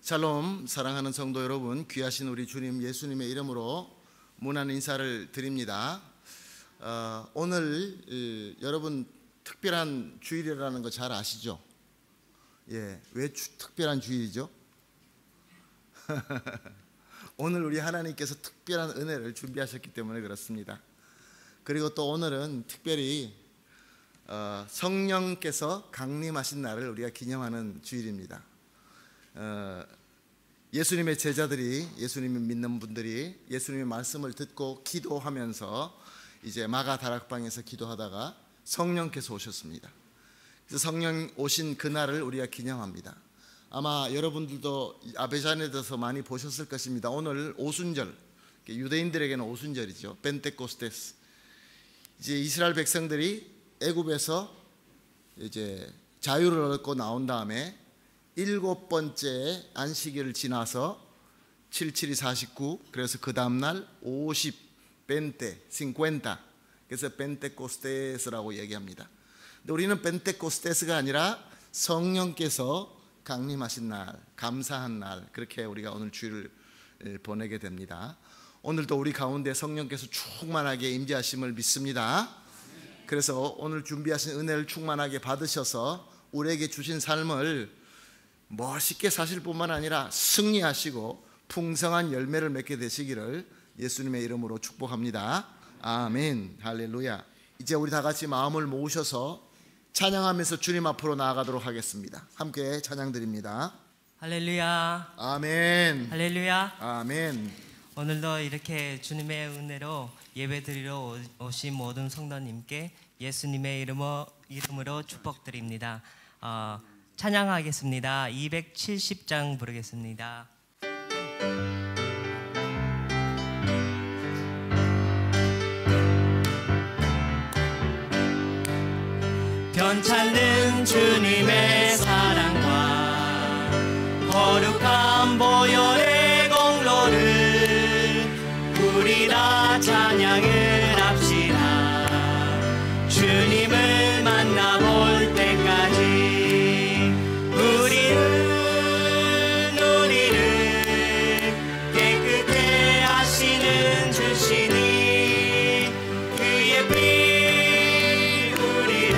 샬롬, 사랑하는 성도 여러분, 귀하신 우리 주님 예수님의 이름으로 문안 인사를 드립니다. 오늘 여러분 특별한 주일이라는 거 잘 아시죠? 왜 특별한 주일이죠? 오늘 우리 하나님께서 특별한 은혜를 준비하셨기 때문에 그렇습니다. 그리고 또 오늘은 특별히 성령께서 강림하신 날을 우리가 기념하는 주일입니다. 예수님의 제자들이, 예수님을 믿는 분들이 예수님의 말씀을 듣고 기도하면서 이제 마가 다락방에서 기도하다가 성령께서 오셨습니다. 그래서 성령 오신 그날을 우리가 기념합니다. 아마 여러분들도 아베자네드에서 많이 보셨을 것입니다. 오늘 오순절, 유대인들에게는 오순절이죠. 벤테코스테스. 이제 이스라엘 백성들이 애굽에서 이제 자유를 얻고 나온 다음에 7번째 안식일을 지나서 77이 49, 그래서 그 다음날 50, 벤테, 50, 그래서 벤테코스테스라고 얘기합니다. 근데 우리는 벤테코스테스가 아니라 성령께서 강림하신 날, 감사한 날, 그렇게 우리가 오늘 주일을 보내게 됩니다. 오늘도 우리 가운데 성령께서 충만하게 임재하심을 믿습니다. 그래서 오늘 준비하신 은혜를 충만하게 받으셔서 우리에게 주신 삶을 멋있게 사실 뿐만 아니라 승리하시고 풍성한 열매를 맺게 되시기를 예수님의 이름으로 축복합니다. 아멘. 할렐루야. 이제 우리 다 같이 마음을 모으셔서 찬양하면서 주님 앞으로 나아가도록 하겠습니다. 함께 찬양 드립니다. 할렐루야. 아멘. 할렐루야. 아멘. 오늘도 이렇게 주님의 은혜로 예배드리러 오신 모든 성도님께 예수님의 이름으로 축복드립니다. 찬양하겠습니다. 270장 부르겠습니다. 변찮는 주님의 사랑과 거룩한 보혈의 공로를 우리 다 찬양을 합시다. 주님을 만나볼 때까지 우리를 깨끗게 하시는 주시니 그의 피 우리를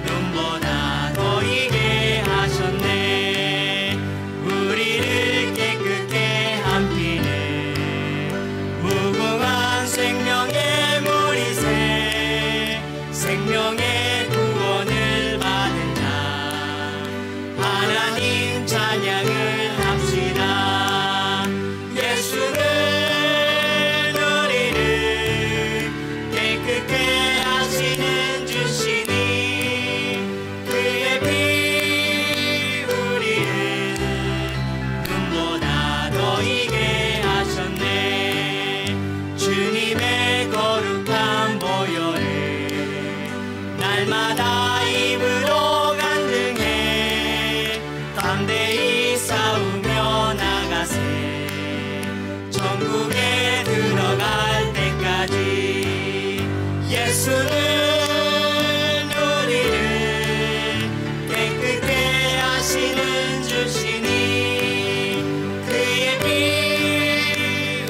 눈보다 보이게 하셨네. 우리를 깨끗게 한 피는 무궁한 생명의 물이새 생명의 구원을 받은 자 하나님 찬양을 합시다. 예수는 우리를 깨끗게 하시는 주시니 그의 피 우리를 눈보다 더이게 하셨네. 주님의 거룩한 보혈을 날마다 입으로 간증해 담대히 싸우며 나가세. 천국에 들어갈 때까지 예수는 우리를 깨끗게 하시는 주시니 그의 피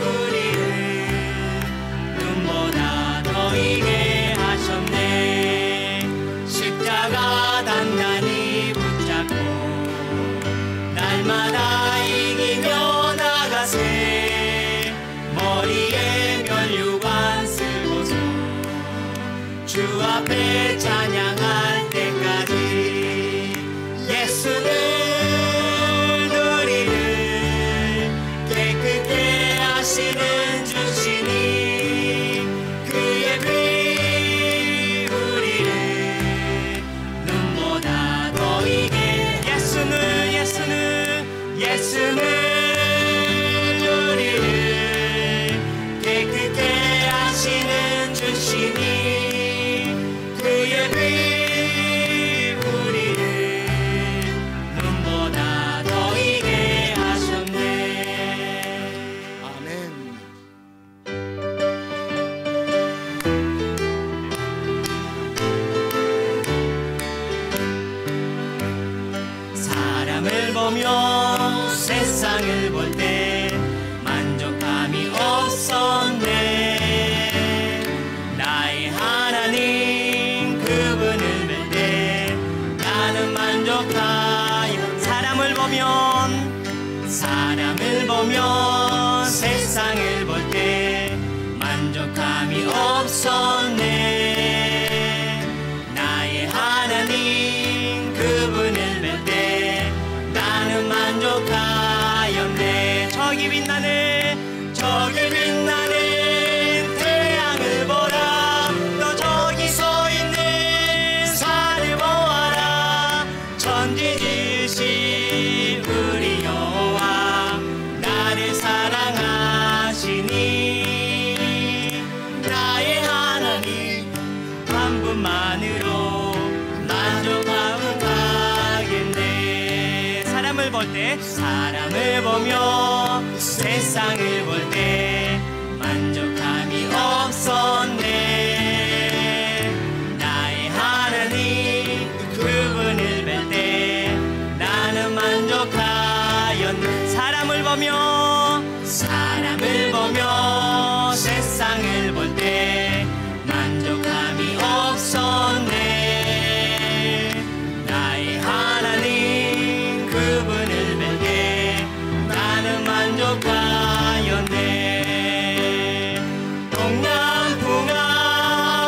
우리를 눈보다 더이게 하셨네. 십자가 단단히 붙잡고 날마다 이기며 나가세. 머리에 면류관 쓰고서 주 앞에 찬양할 때까지 예수는 우리를 깨끗게 하시는 주시니 그의 피 우리를 눈보다 더이게 예수는 우리를 깨끗게 하시는 주시니 그의 피 우리를 눈보다 더이게 하셨네. 아멘. 사람을 보며 세상을 볼 때 만족함이 없었네. 나의 하나님 그분을 뵐 때 나는 만족하여 사람을 보면 세상을 볼 때 만족함이 없었네. 나의 하나님 그분을 뵐 때 나는 만족하였네. 저기 빛나는 태양을 보라. 또 저기 서 있는 산을 보아라. 천지 지으신 우리 여호와 나를 사랑하시니 나의 하나님 한 분만으로 만족하고 가겠네. 사람을 보며 세상을 볼 때 만족함이 없었네. 나의 하나님 그분을 뵐 때 나는 만족하였네. 사람을 보며 세상을 볼 때 만족함이 없었네. 나의 하나님 그분을 뵐 때 나는 만족하였네. 동남풍아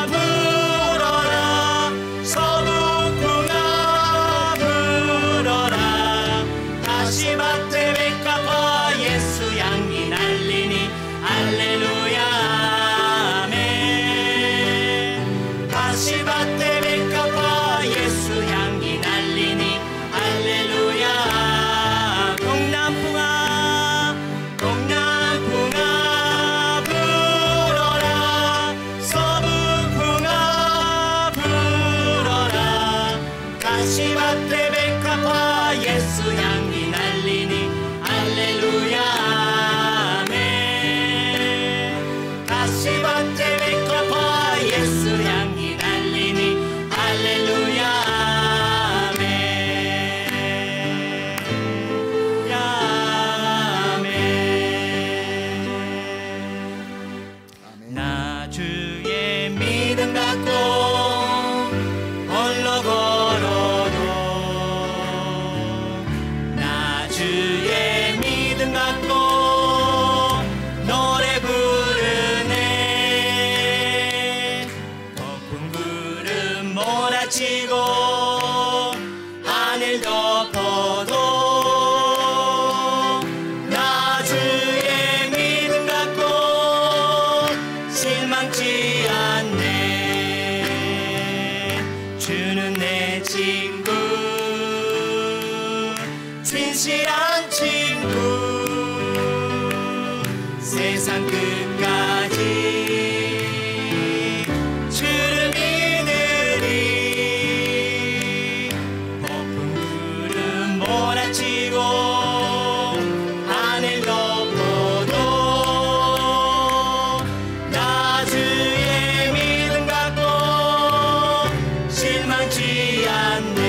불어라. 서북풍아 불어라. 다시 밭에 백합화 예수 향기 날리니 할렐루야 아멘. 다시 밭에 백합화 예수 향기 날리니 할렐루야. 동남풍아 불어라. 서북풍아 불어라. 다시 밭에 백합화 예수 향기 날리니 할렐루야 아멘. 다시 밭에 백합화 예수 향기 날리니 할렐루야 아멘. 아멘. 나 주의 믿음 갖고 홀로 걸어도 나 주의 믿음 갖고 노래 부르네. 높은 구름 몰아치고 하늘 덮어도 나 주의 믿음 갖고 실망치 않네. 주는 내 친구 진실한 친구 세상 끝까지 주를 믿으리. 폭풍 구름 몰아치고 하늘 덮어도 나 주의 믿음 갖고 실망치 않네.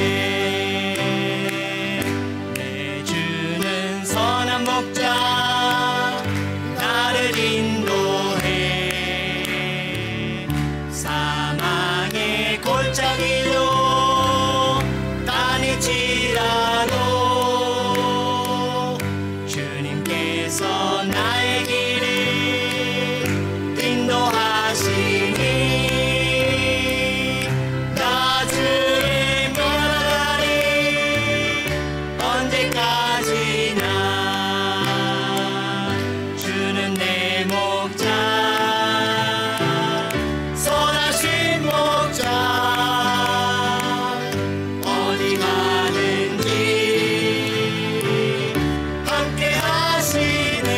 내 주는 선한 목자 나를 인도해. 사망의 골짜기로 다닐지라도 주님께서 나의 길을 인도하시니 나 주의 면하리. 언제까지나 주는 내 목자 선하신 목자. 어디 가든지 함께 하시네.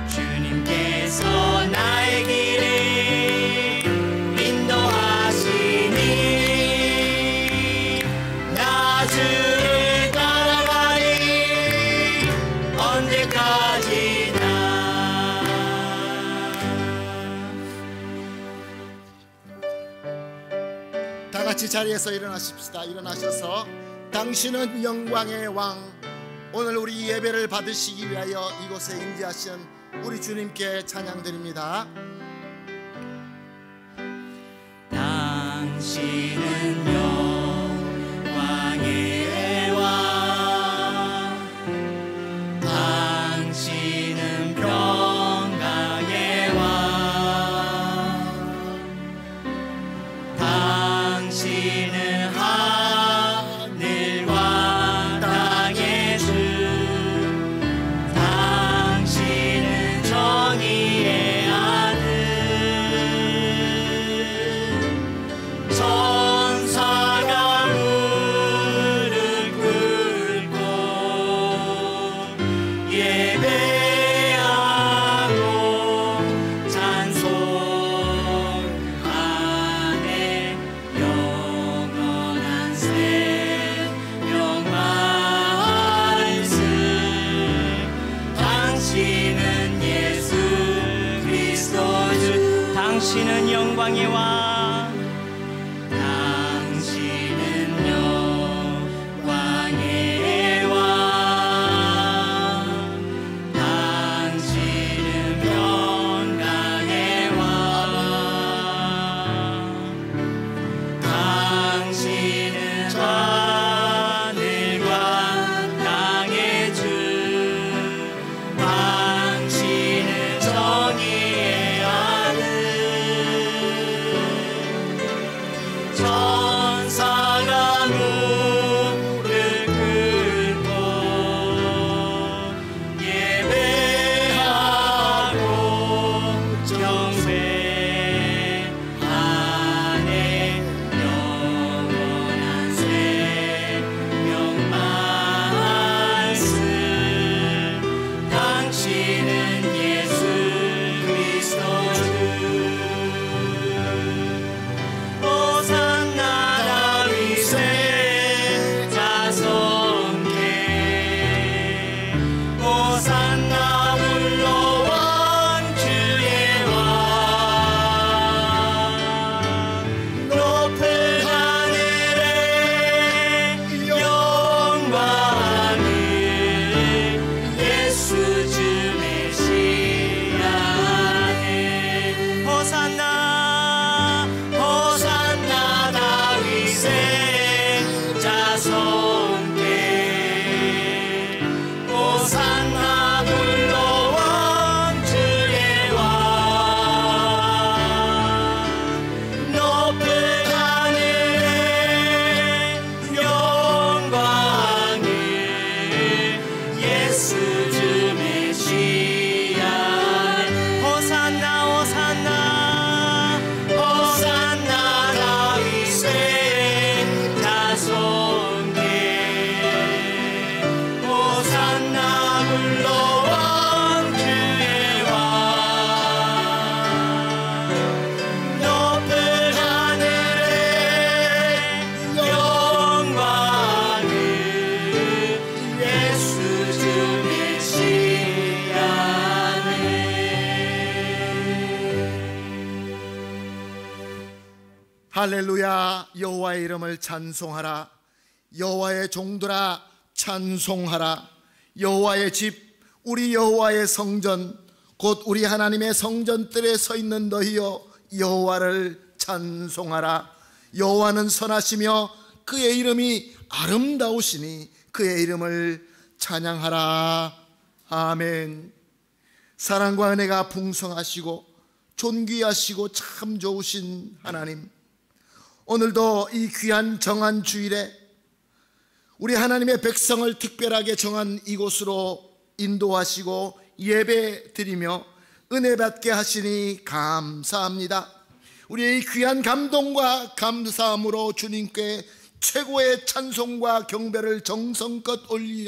주님께서 나의 길을 인도하시니 나 주를 따라가리. 언제까지나. 다 같이 자리에서 일어나십시다. 일어나셔서 당신은 영광의 왕, 오늘 우리 예배를 받으시기 위하여 이곳에 임재하신 우리 주님께 찬양드립니다. 당신은 영광의 왕, 당신은 평강의 왕, 당신은 하늘과 땅의 주, 당신은 정의의 아들, 천사가 무릎 꿇고 예배하고 찬송하네. 영원한 생명 말씀, 당신은 예수 그리스도 주, 당신은 영광의 왕, 당신은 영광의 왕, 당신은 평강의 왕, 당신은 하늘과 땅의 주, 당신은 정의의 아들, 천사가 무릎 꿇고 예배하고 경배하네. 영원한 생명 말씀, 당신은 예수 그리스도 주. 호산나 다윗의 자손께, 호산나 물러온 주의 왕, 높은 하늘에 영광을 예수 주 메시아네. 호산나 호산나 다윗의 자손께, 호산나 물러온 주의 왕, 높은 하늘에 영광을 예수 주 메시아네. 호산나 호산나 호산나 다윗의 자손께, 호산나 물러온 주의 왕, 높은 하늘에 영광을 예수 주 메시아네. 할렐루야. 여호와의 이름을 찬송하라. 여호와의 종들아 찬송하라. 여호와의 집, 우리 여호와의 성전, 곧 우리 하나님의 성전들에 서 있는 너희여 여호와를 찬송하라. 여호와는 선하시며 그의 이름이 아름다우시니 그의 이름을 찬양하라. 아멘. 사랑과 은혜가 풍성하시고 존귀하시고 참 좋으신 하나님, 오늘도 이 귀한 정한 주일에 우리 하나님의 백성을 특별하게 정한 이곳으로 인도하시고 예배 드리며 은혜 받게 하시니 감사합니다. 우리의 이 귀한 감동과 감사함으로 주님께 최고의 찬송과 경배를 정성껏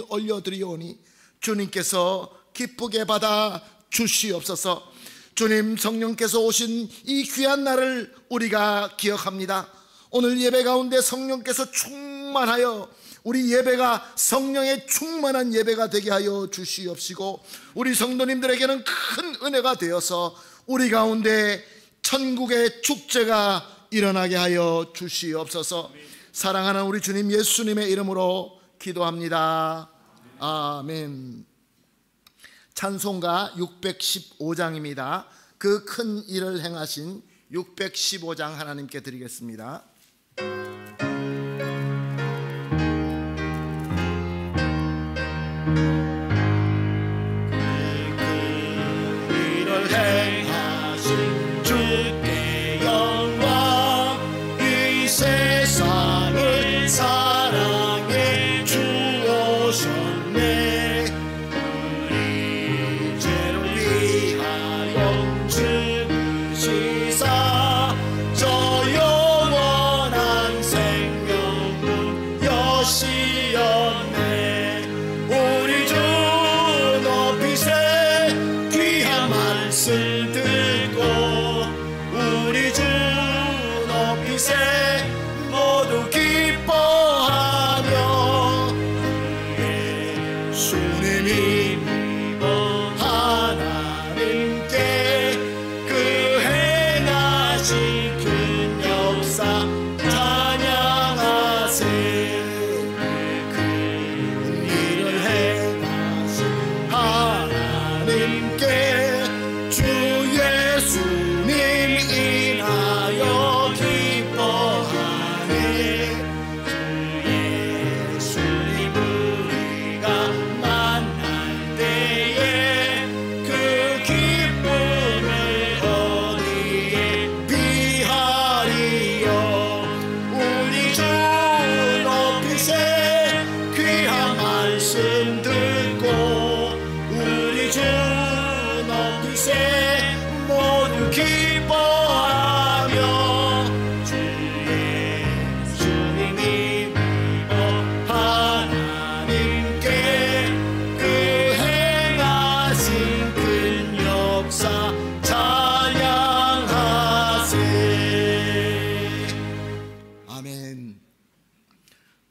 올려드리오니 주님께서 기쁘게 받아 주시옵소서. 주님, 성령께서 오신 이 귀한 날을 우리가 기억합니다. 오늘 예배 가운데 성령께서 충만하여 우리 예배가 성령의 충만한 예배가 되게 하여 주시옵시고, 우리 성도님들에게는 큰 은혜가 되어서 우리 가운데 천국의 축제가 일어나게 하여 주시옵소서. 사랑하는 우리 주님 예수님의 이름으로 기도합니다. 아멘. 찬송가 615장입니다. 그 큰 일을 행하신 615장 하나님께 드리겠습니다.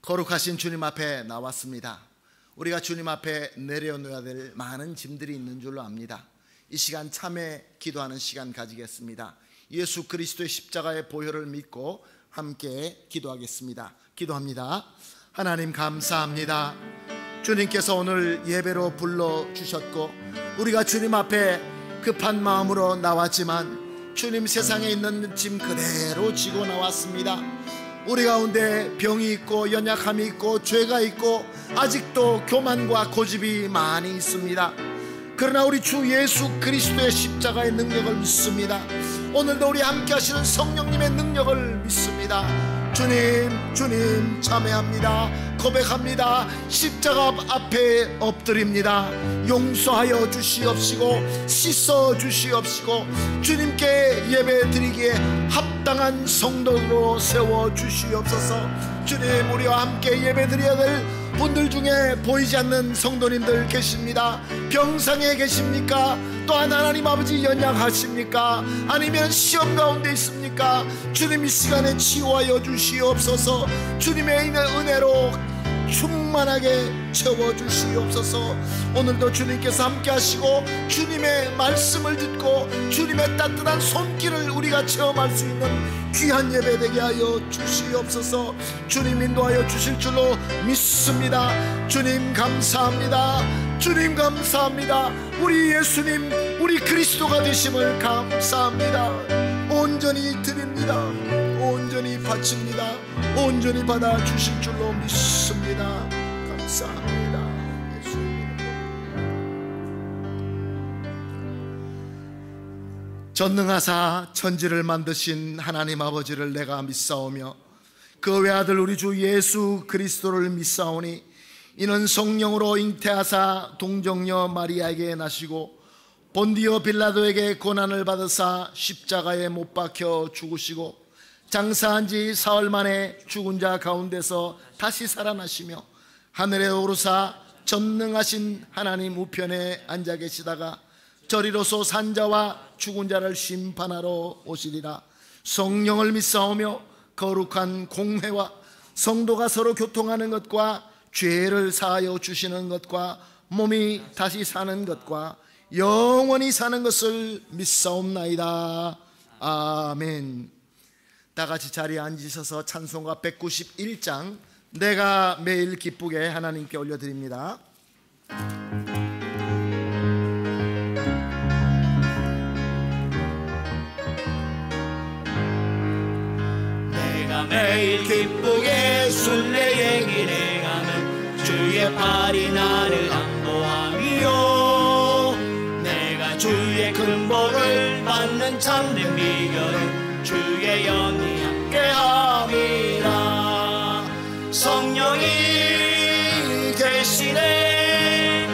거룩하신 주님 앞에 나왔습니다. 우리가 주님 앞에 내려놓아야 될 많은 짐들이 있는 줄로 압니다. 이 시간 참회 기도하는 시간 가지겠습니다. 예수 그리스도의 십자가의 보혈을 믿고 함께 기도하겠습니다. 기도합니다. 하나님 감사합니다. 주님께서 오늘 예배로 불러주셨고 우리가 주님 앞에 급한 마음으로 나왔지만 주님 세상에 있는 짐 그대로 지고 나왔습니다. 우리 가운데 병이 있고 연약함이 있고 죄가 있고 아직도 교만과 고집이 많이 있습니다. 그러나 우리 주 예수 그리스도의 십자가의 능력을 믿습니다. 오늘도 우리 함께 하시는 성령님의 능력을 믿습니다. 주님 참회합니다. 고백합니다. 십자가 앞에 엎드립니다. 용서하여 주시옵시고 씻어 주시옵시고 주님께 예배 드리기에 합당한 성도로 세워 주시옵소서. 주님, 우리와 함께 예배 드려야 될 분들 중에 보이지 않는 성도님들 계십니다. 병상에 계십니까? 또한 하나님 아버지 연약하십니까? 아니면 시험 가운데 있습니까? 주님, 이 시간에 치유하여 주시옵소서. 주님의 은혜로 충만하게 채워주시옵소서. 오늘도 주님께서 함께 하시고 주님의 말씀을 듣고 주님의 따뜻한 손길을 우리가 체험할 수 있는 귀한 예배 되게 하여 주시옵소서. 주님 인도하여 주실 줄로 믿습니다. 주님 감사합니다. 주님 감사합니다. 우리 예수님, 우리 그리스도가 되심을 감사합니다. 온전히 드립니다. 온전히 바칩니다. 온전히 받아 주실 줄로 믿습니다. 감사합니다. 예수님. 전능하사 천지를 만드신 하나님 아버지를 내가 믿사오며 그 외아들 우리 주 예수 그리스도를 믿사오니 이는 성령으로 잉태하사 동정녀 마리아에게 나시고 본디오 빌라도에게 고난을 받으사 십자가에 못 박혀 죽으시고 장사한 지 사흘 만에 죽은 자 가운데서 다시 살아나시며 하늘에 오르사 전능하신 하나님 우편에 앉아 계시다가 저리로서 산자와 죽은 자를 심판하러 오시리라. 성령을 믿사오며 거룩한 공회와 성도가 서로 교통하는 것과 죄를 사하여 주시는 것과 몸이 다시 사는 것과 영원히 사는 것을 믿사옵나이다. 아멘. 다 같이 자리에 앉으셔서 찬송가 191장 내가 매일 기쁘게 하나님께 올려드립니다. 내가 매일 기쁘게 순례행이 행하는 주의 팔이 나를 안보하며 내가 주의 큰 복을 받는 참된 비결은 주의 영이 함께함이라. 성령이 계시네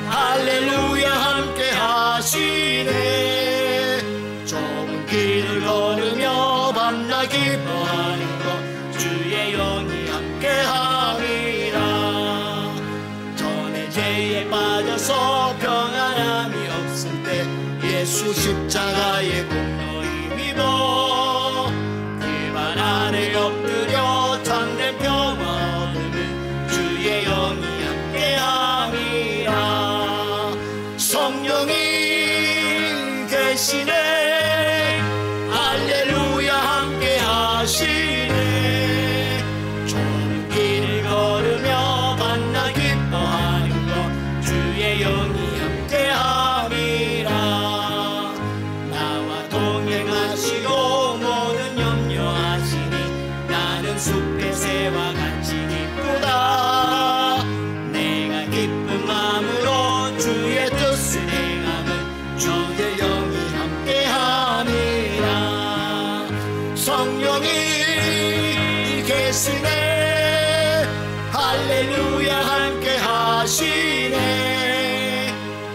할렐루야 함께하시네. 좁은 길을 걸으며 밤낮 기뻐하는 것 주의 영이 함께함이라. 전에 죄에 빠져서 평안함이 없을 때 예수 십자가의 공로 힘입어 길 아래 엎드려 참된 평화 얻으면 주의 영이 함께함이라. 성령이 계시네 할렐루야 함께하시네. 좁은 길을 걸으며 만나 기뻐하는 것 주의 영이 함께함이라. 나와 동행하시고 모든 염려하시니 나는 숲의 새와 같이 기쁘다. 내가 기쁜 마음으로 주의 뜻을 행하면 주의 영이 함께함이라. 성령이 계시네 할렐루야 함께하시네.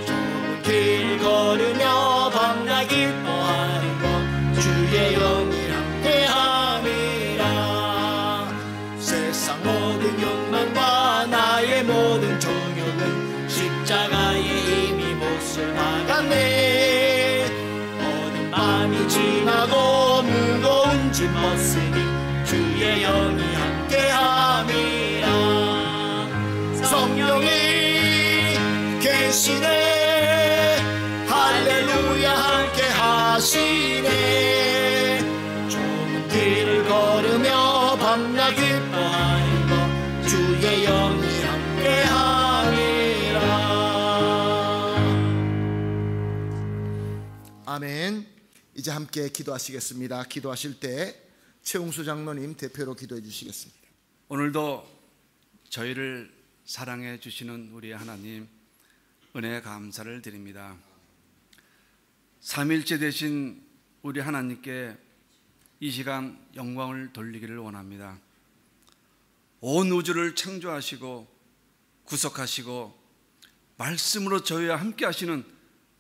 좁은 길 걸으며 밤낮 기뻐하는 것 주의 영이 함께함이라. 세상 모든 욕망과 나의 모든 정욕은 십자가에 이미 못을 박았네. 모든 밤이 지나고 무거운 짐 벗으니 주의 영이 함께함이라. 성령이 계시네 할렐루야 함께하시네. 좁은 길을 걸으며 밤낮 기뻐하는 것 주의 영이 함께함이라. 아멘. 이제 함께 기도하시겠습니다. 기도하실 때 최웅수 장로님 대표로 기도해 주시겠습니다. 오늘도 저희를 사랑해 주시는 우리 하나님 은혜 감사를 드립니다. 삼일째 되신 우리 하나님께 이 시간 영광을 돌리기를 원합니다. 온 우주를 창조하시고 구속하시고 말씀으로 저희와 함께 하시는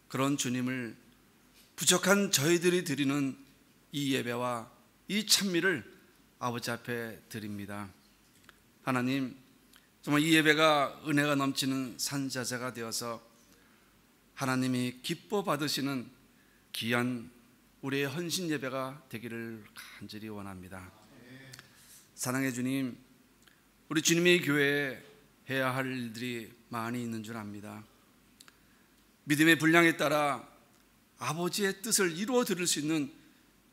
그런 주님을 부족한 저희들이 드리는 이 예배와 이 찬미를 아버지 앞에 드립니다. 하나님, 정말 이 예배가 은혜가 넘치는 산자자가 되어서 하나님이 기뻐 받으시는 귀한 우리의 헌신 예배가 되기를 간절히 원합니다. 사랑의 주님, 우리 주님의 교회에 해야 할 일들이 많이 있는 줄 압니다. 믿음의 분량에 따라 아버지의 뜻을 이루어 드릴 수 있는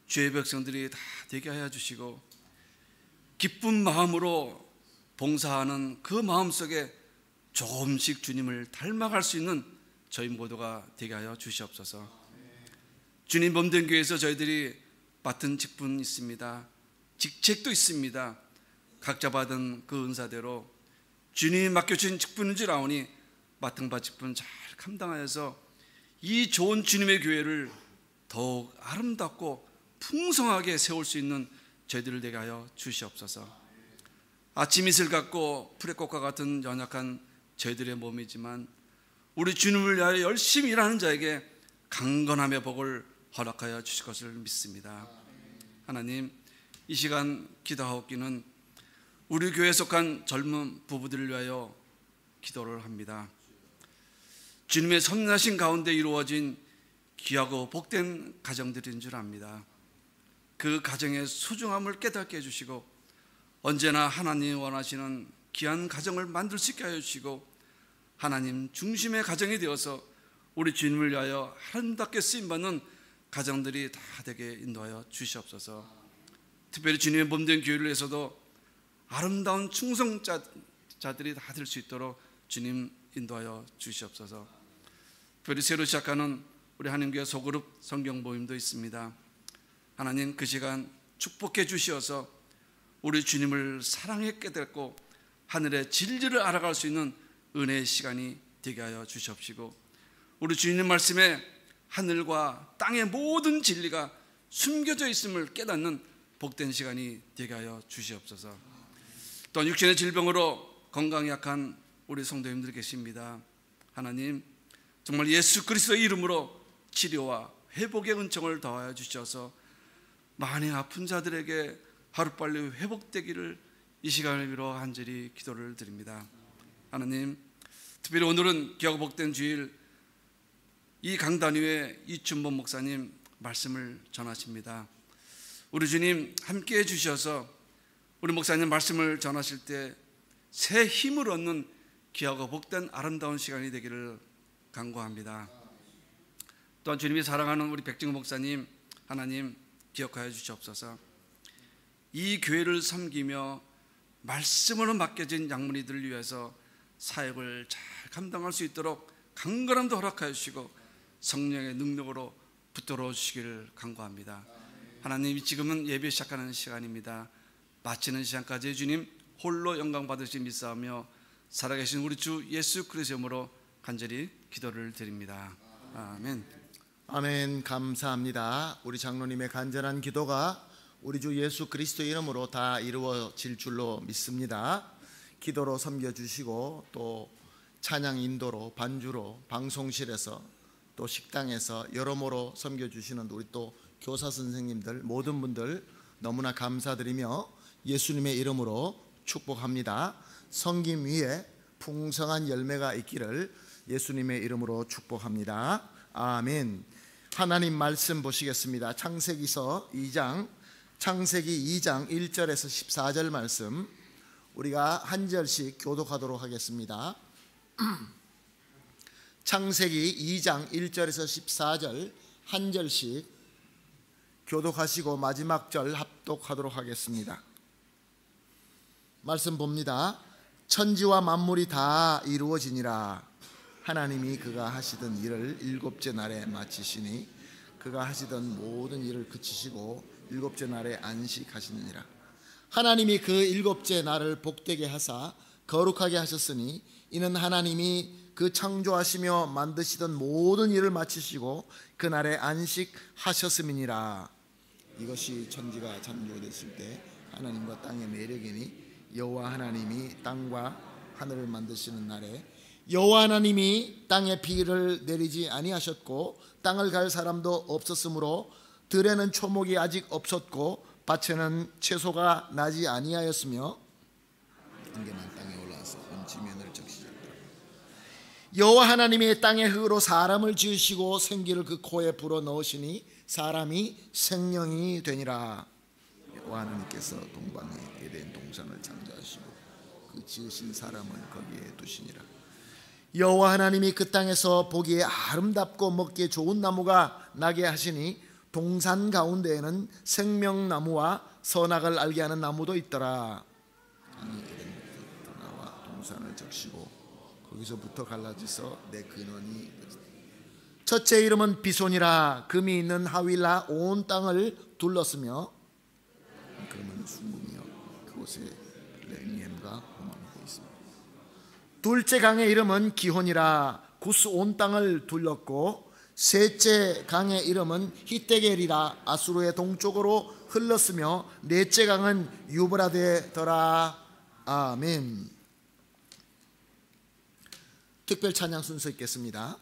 주의 백성들이 다 되게 하여 주시고 기쁜 마음으로 봉사하는 그 마음속에 조금씩 주님을 닮아갈 수 있는 저희 모두가 되게 하여 주시옵소서. 주님 몸된 교회에서 저희들이 맡은 직분 있습니다. 직책도 있습니다. 각자 받은 그 은사대로 주님이 맡겨주신 직분인 줄 아오니 맡은 바 직분 잘 감당하여서 이 좋은 주님의 교회를 더욱 아름답고 풍성하게 세울 수 있는 저희들을 되게 하여 주시옵소서. 아침 이슬 같고 풀의꽃과 같은 연약한 저희들의 몸이지만 우리 주님을 위하여 열심히 일하는 자에게 강건함의 복을 허락하여 주실 것을 믿습니다. 하나님, 이 시간 기도하옵기는 우리 교회에 속한 젊은 부부들을 위하여 기도를 합니다. 주님의 선하신 가운데 이루어진 귀하고 복된 가정들인 줄 압니다. 그 가정의 소중함을 깨닫게 해주시고 언제나 하나님이 원하시는 귀한 가정을 만들 수 있게 하여 주시고 하나님 중심의 가정이 되어서 우리 주님을 위하여 아름답게 쓰임받는 가정들이 다 되게 인도하여 주시옵소서. 특별히 주님의 몸된 교회를 위해서도 아름다운 충성자들이 다 될 수 있도록 주님 인도하여 주시옵소서. 특별히 새로 시작하는 우리 하나님교회 소그룹 성경 모임도 있습니다. 하나님, 그 시간 축복해 주시어서 우리 주님을 사랑에 깨닫고 하늘의 진리를 알아갈 수 있는 은혜의 시간이 되게 하여 주시옵시고, 우리 주님 말씀에 하늘과 땅의 모든 진리가 숨겨져 있음을 깨닫는 복된 시간이 되게 하여 주시옵소서. 또한 육신의 질병으로 건강이 약한 우리 성도님들 계십니다. 하나님, 정말 예수 그리스도의 이름으로 치료와 회복의 은총을 더하여 주셔서 많이 아픈 자들에게 하루빨리 회복되기를 이 시간을 빌어 간절히 기도를 드립니다. 하나님, 특별히 오늘은 귀하고 복된 주일, 이 강단 위에 이춘범 목사님 말씀을 전하십니다. 우리 주님 함께해 주셔서 우리 목사님 말씀을 전하실 때 새 힘을 얻는 귀하고 복된 아름다운 시간이 되기를 간구합니다. 또한 주님이 사랑하는 우리 백증 목사님, 하나님 기억하여 주시옵소서. 이 교회를 섬기며 말씀으로 맡겨진 양문이들을 위해서 사역을 잘 감당할 수 있도록 강건함도 허락하여 주시고 성령의 능력으로 붙들어 주시기를 간구합니다. 하나님, 지금은 예배 시작하는 시간입니다. 마치는 시간까지 주님 홀로 영광 받으시 믿사오며 살아계신 우리 주 예수 그리스도의 이름으로 간절히 기도를 드립니다. 아멘. 아멘. 감사합니다. 우리 장로님의 간절한 기도가 우리 주 예수 그리스도의 이름으로 다 이루어질 줄로 믿습니다. 기도로 섬겨주시고 또 찬양 인도로, 반주로, 방송실에서 또 식당에서 여러모로 섬겨주시는 우리 또 교사 선생님들 모든 분들 너무나 감사드리며 예수님의 이름으로 축복합니다. 섬김 위에 풍성한 열매가 있기를 예수님의 이름으로 축복합니다. 아멘. 하나님 말씀 보시겠습니다. 창세기 2장 1절에서 14절 말씀 우리가 한 절씩 교독하도록 하겠습니다. 창세기 2장 1절에서 14절 한 절씩 교독하시고 마지막 절 합독하도록 하겠습니다. 말씀 봅니다. 천지와 만물이 다 이루어지니라. 하나님이 그가 하시던 일을 일곱째 날에 마치시니 그가 하시던 모든 일을 그치시고 일곱째 날에 안식하시느니라. 하나님이 그 일곱째 날을 복되게 하사 거룩하게 하셨으니 이는 하나님이 그 창조하시며 만드시던 모든 일을 마치시고 그날에 안식하셨음이니라. 이것이 천지가 창조됐을 때 하나님과 땅의 매력이니 여호와 하나님이 땅과 하늘을 만드시는 날에 여호와 하나님이 땅에 비를 내리지 아니하셨고 땅을 갈 사람도 없었으므로 들에는 초목이 아직 없었고 밭에는 채소가 나지 아니하였으며 안개만 땅에 올라와서 온 지면을 적시셨더라. 여호와 하나님이 땅의 흙으로 사람을 지으시고 생기를 그 코에 불어 넣으시니 사람이 생명이 되니라. 여호와 하나님께서 동방에 에덴 동산을 창조하시고 그 지으신 사람을 거기에 두시니라. 여호와 하나님이 그 땅에서 보기에 아름답고 먹기에 좋은 나무가 나게 하시니 동산 가운데에는 생명나무와 선악을 알게 하는 나무도 있더라. 강이 에덴부터 나와 동산을 적시고 거기서부터 갈라져서 내 근원이 첫째 이름은 비손이라. 금이 있는 하윌라 온 땅을 둘렀으며 금은 순금이요 그곳에 레니엠과 호망이 있습니다. 둘째 강의 이름은 기혼이라. 구스 온 땅을 둘렀고 셋째 강의 이름은 히데겔이라. 아수르의 동쪽으로 흘렀으며 넷째 강은 유브라데더라. 아멘. 특별 찬양 순서 있겠습니다.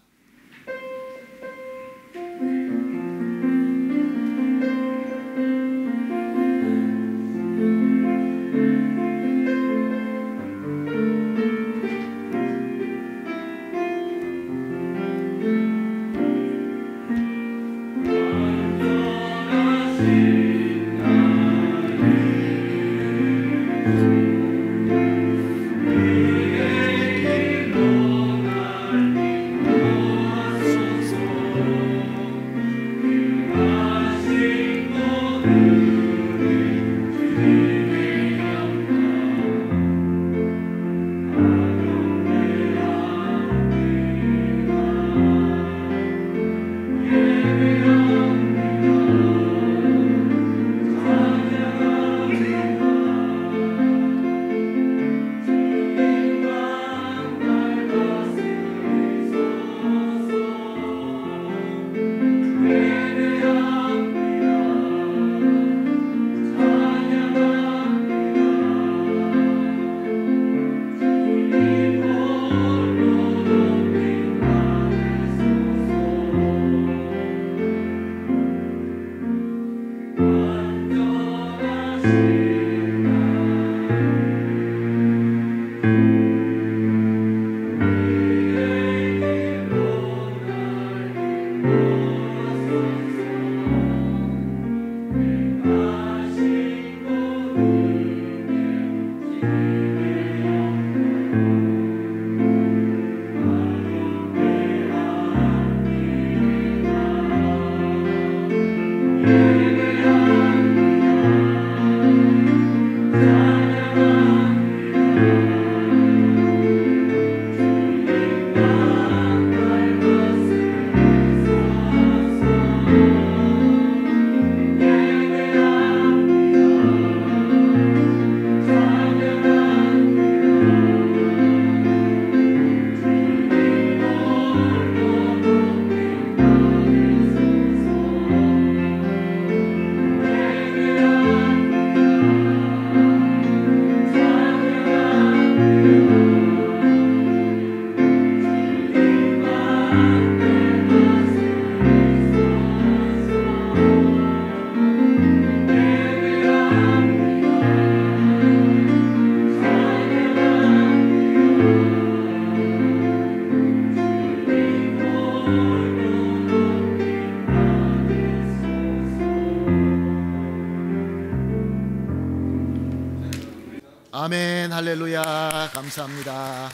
아멘, 할렐루야, 감사합니다.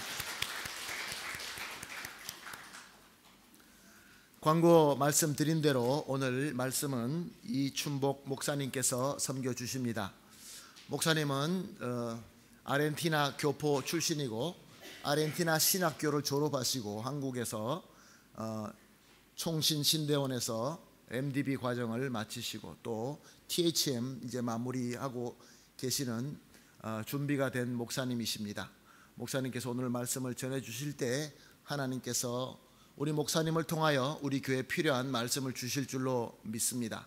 광고 말씀드린 대로 오늘 말씀은 이춘복 목사님께서 섬겨 주십니다. 목사님은 아르헨티나 교포 출신이고 아르헨티나 신학교를 졸업하시고 한국에서 총신신대원에서 MDB 과정을 마치시고 또 THM 이제 마무리하고 계시는 준비가 된 목사님이십니다. 목사님께서 오늘 말씀을 전해 주실 때 하나님께서 우리 목사님을 통하여 우리 교회에 필요한 말씀을 주실 줄로 믿습니다.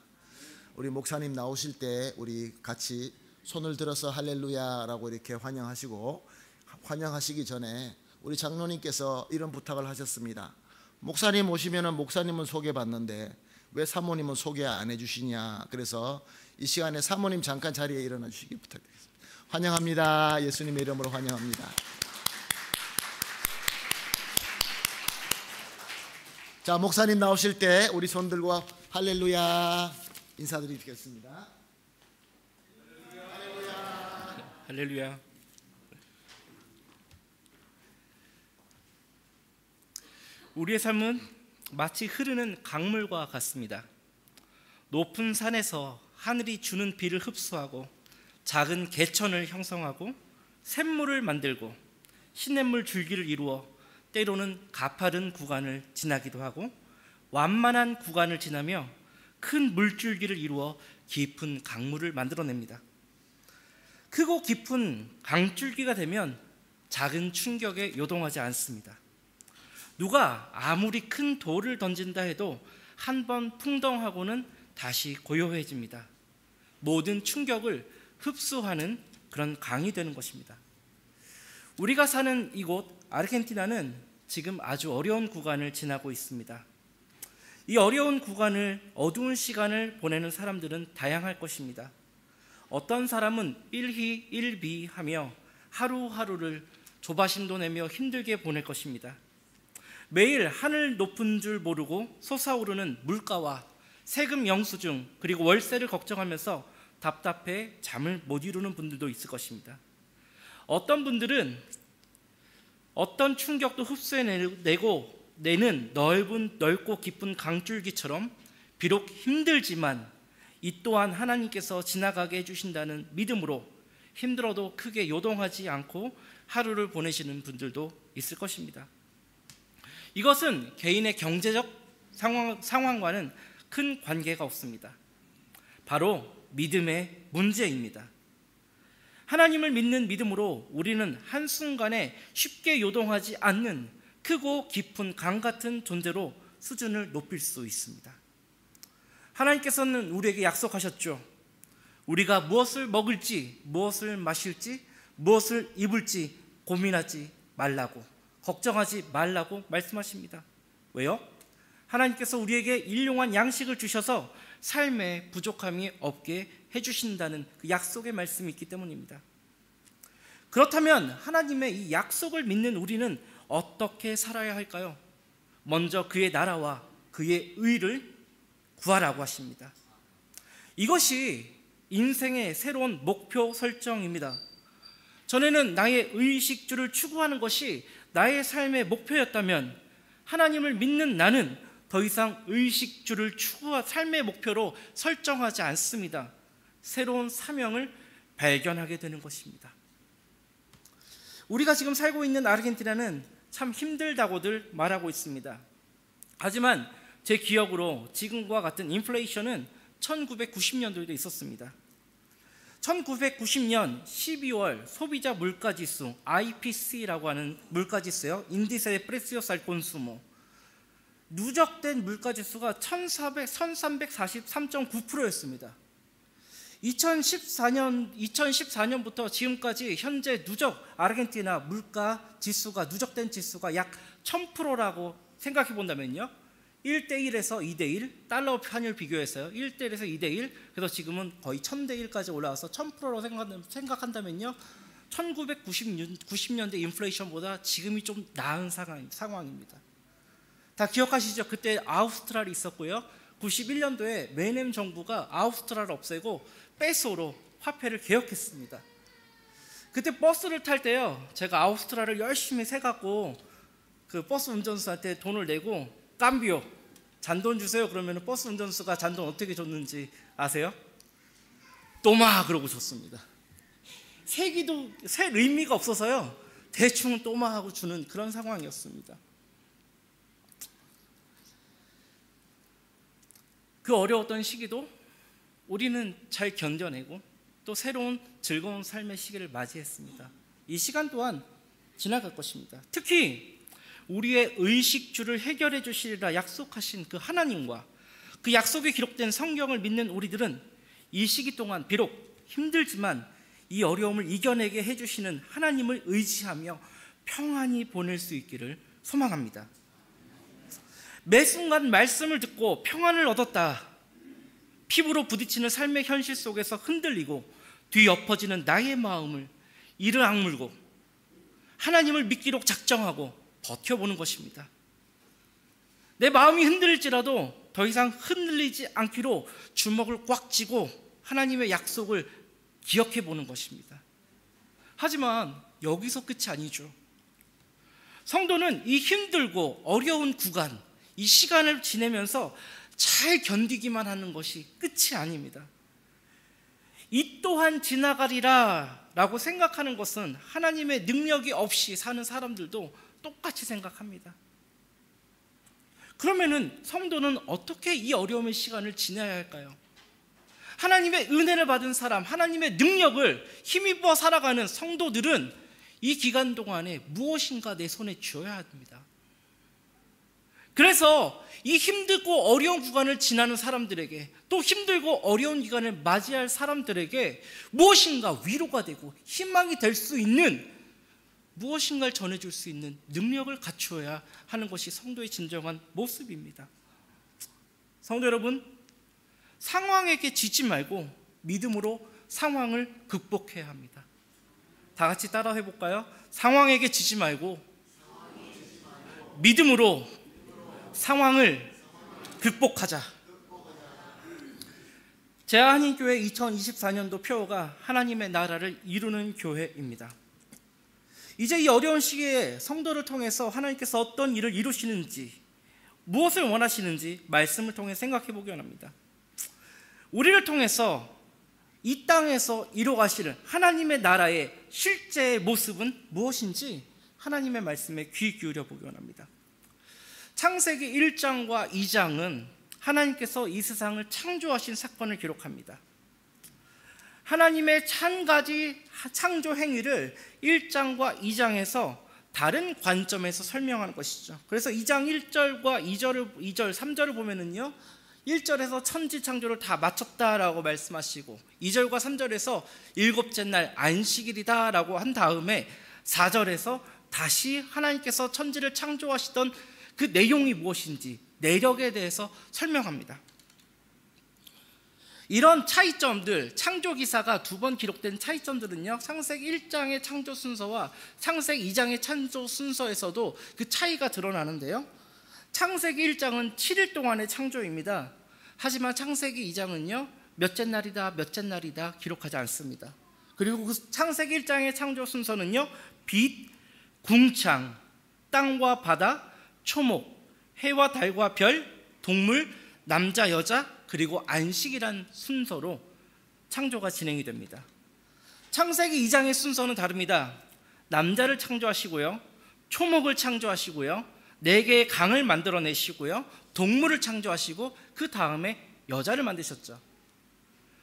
우리 목사님 나오실 때 우리 같이 손을 들어서 할렐루야라고 이렇게 환영하시기 전에 우리 장로님께서 이런 부탁을 하셨습니다. 목사님 오시면은 목사님은 소개받는데 왜 사모님은 소개 안 해주시냐. 그래서 이 시간에 사모님 잠깐 자리에 일어나 주시기 부탁드립니다. 환영합니다. 예수님의 이름으로 환영합니다. 자, 목사님 나오실 때 우리 손 들고 할렐루야 인사드리겠습니다. 할렐루야. 우리의 삶은 마치 흐르는 강물과 같습니다. 높은 산에서 하늘이 주는 비를 흡수하고 작은 개천을 형성하고 샘물을 만들고 시냇물 줄기를 이루어 때로는 가파른 구간을 지나기도 하고 완만한 구간을 지나며 큰 물줄기를 이루어 깊은 강물을 만들어냅니다. 크고 깊은 강줄기가 되면 작은 충격에 요동하지 않습니다. 누가 아무리 큰 돌을 던진다 해도 한 번 풍덩하고는 다시 고요해집니다. 모든 충격을 흡수하는 그런 강이 되는 것입니다. 우리가 사는 이곳 아르헨티나는 지금 아주 어려운 구간을 지나고 있습니다. 이 어려운 구간을 어두운 시간을 보내는 사람들은 다양할 것입니다. 어떤 사람은 일희일비하며 하루하루를 조바심도 내며 힘들게 보낼 것입니다. 매일 하늘 높은 줄 모르고 솟아오르는 물가와 세금 영수증 그리고 월세를 걱정하면서 답답해 잠을 못 이루는 분들도 있을 것입니다. 어떤 분들은 어떤 충격도 흡수해내고 내는 넓고 깊은 강줄기처럼 비록 힘들지만 이 또한 하나님께서 지나가게 해주신다는 믿음으로 힘들어도 크게 요동하지 않고 하루를 보내시는 분들도 있을 것입니다. 이것은 개인의 경제적 상황과는 큰 관계가 없습니다. 바로 믿음의 문제입니다. 하나님을 믿는 믿음으로 우리는 한순간에 쉽게 요동하지 않는 크고 깊은 강 같은 존재로 수준을 높일 수 있습니다. 하나님께서는 우리에게 약속하셨죠. 우리가 무엇을 먹을지, 무엇을 마실지, 무엇을 입을지 고민하지 말라고, 걱정하지 말라고 말씀하십니다. 왜요? 하나님께서 우리에게 일용할 양식을 주셔서 삶에 부족함이 없게 해주신다는 그 약속의 말씀이 있기 때문입니다. 그렇다면 하나님의 이 약속을 믿는 우리는 어떻게 살아야 할까요? 먼저 그의 나라와 그의 의를 구하라고 하십니다. 이것이 인생의 새로운 목표 설정입니다. 전에는 나의 의식주를 추구하는 것이 나의 삶의 목표였다면 하나님을 믿는 나는 더 이상 의식주를 삶의 목표로 설정하지 않습니다. 새로운 사명을 발견하게 되는 것입니다. 우리가 지금 살고 있는 아르헨티나는 참 힘들다고들 말하고 있습니다. 하지만 제 기억으로 지금과 같은 인플레이션은 1990년도에도 있었습니다. 1990년 12월 소비자 물가지수 IPC라고 하는 물가지수요, 인디세 프레시오스 알 콘수모, 누적된 물가지수가 1343.9%였습니다. 2014년부터 지금까지 현재 누적 아르헨티나 물가 지수가, 누적된 지수가 약 1000%라고 생각해 본다면요, 1대1에서 2대1, 달러 환율 비교해서요, 1대1에서 2대1, 그래서 지금은 거의 1000대1까지 올라와서 1000%로 생각한다면요, 1990년대 인플레이션보다 지금이 좀 나은 상황입니다. 다 기억하시죠? 그때 아우스트랄이 있었고요, 91년도에 메넴 정부가 아우스트랄을 없애고 페소로 화폐를 개혁했습니다. 그때 버스를 탈 때요, 제가 아우스트랄을 열심히 세갖고 그 버스 운전수한테 돈을 내고 깜비오, 잔돈 주세요 그러면 버스 운전수가 잔돈 어떻게 줬는지 아세요? 또마 그러고 줬습니다. 셀 의미가 없어서요, 대충 또마 하고 주는 그런 상황이었습니다. 그 어려웠던 시기도 우리는 잘 견뎌내고 또 새로운 즐거운 삶의 시기를 맞이했습니다. 이 시간 또한 지나갈 것입니다. 특히 우리의 의식주를 해결해 주시리라 약속하신 그 하나님과 그 약속이 기록된 성경을 믿는 우리들은 이 시기 동안 비록 힘들지만 이 어려움을 이겨내게 해주시는 하나님을 의지하며 평안히 보낼 수 있기를 소망합니다. 매 순간 말씀을 듣고 평안을 얻었다, 피부로 부딪히는 삶의 현실 속에서 흔들리고 뒤엎어지는 나의 마음을 이를 악물고 하나님을 믿기로 작정하고 버텨보는 것입니다. 내 마음이 흔들릴지라도 더 이상 흔들리지 않기로 주먹을 꽉 쥐고 하나님의 약속을 기억해 보는 것입니다. 하지만 여기서 끝이 아니죠. 성도는 이 힘들고 어려운 구간, 이 시간을 지내면서 잘 견디기만 하는 것이 끝이 아닙니다. 이 또한 지나가리라 라고 생각하는 것은 하나님의 능력이 없이 사는 사람들도 똑같이 생각합니다. 그러면은 성도는 어떻게 이 어려움의 시간을 지내야 할까요? 하나님의 은혜를 받은 사람, 하나님의 능력을 힘입어 살아가는 성도들은 이 기간 동안에 무엇인가 내 손에 쥐어야 합니다. 그래서 이 힘들고 어려운 구간을 지나는 사람들에게, 또 힘들고 어려운 기간을 맞이할 사람들에게 무엇인가 위로가 되고 희망이 될 수 있는 무엇인가를 전해줄 수 있는 능력을 갖추어야 하는 것이 성도의 진정한 모습입니다. 성도 여러분, 상황에게 지지 말고 믿음으로 상황을 극복해야 합니다. 다 같이 따라 해볼까요? 상황에게 지지 말고 믿음으로 상황을 극복하자. 제한인교회 2024년도 표어가 하나님의 나라를 이루는 교회입니다. 이제 이 어려운 시기에 성도를 통해서 하나님께서 어떤 일을 이루시는지, 무엇을 원하시는지 말씀을 통해 생각해 보기 원합니다. 우리를 통해서 이 땅에서 이루어가시는 하나님의 나라의 실제의 모습은 무엇인지 하나님의 말씀에 귀 기울여 보기 원합니다. 창세기 1장과 2장은 하나님께서 이 세상을 창조하신 사건을 기록합니다. 하나님의 1000가지 창조 행위를 1장과 2장에서 다른 관점에서 설명하는 것이죠. 그래서 2장 1절과 2절, 3절을 보면은요, 1절에서 천지 창조를 다 마쳤다라고 말씀하시고 2절과 3절에서 일곱째 날 안식일이다 라고 한 다음에 4절에서 다시 하나님께서 천지를 창조하시던 그 내용이 무엇인지, 내력에 대해서 설명합니다. 이런 차이점들, 창조 기사가 두 번 기록된 차이점들은요, 창세기 1장의 창조 순서와 창세기 2장의 창조 순서에서도 그 차이가 드러나는데요. 창세기 1장은 7일 동안의 창조입니다. 하지만 창세기 2장은요, 몇째 날이다 기록하지 않습니다. 그리고 그 창세기 1장의 창조 순서는요, 빛, 궁창, 땅과 바다, 초목, 해와 달과 별, 동물, 남자, 여자, 그리고 안식이란 순서로 창조가 진행이 됩니다. 창세기 2장의 순서는 다릅니다. 남자를 창조하시고요, 초목을 창조하시고요, 4개의 강을 만들어내시고요, 동물을 창조하시고 그 다음에 여자를 만드셨죠.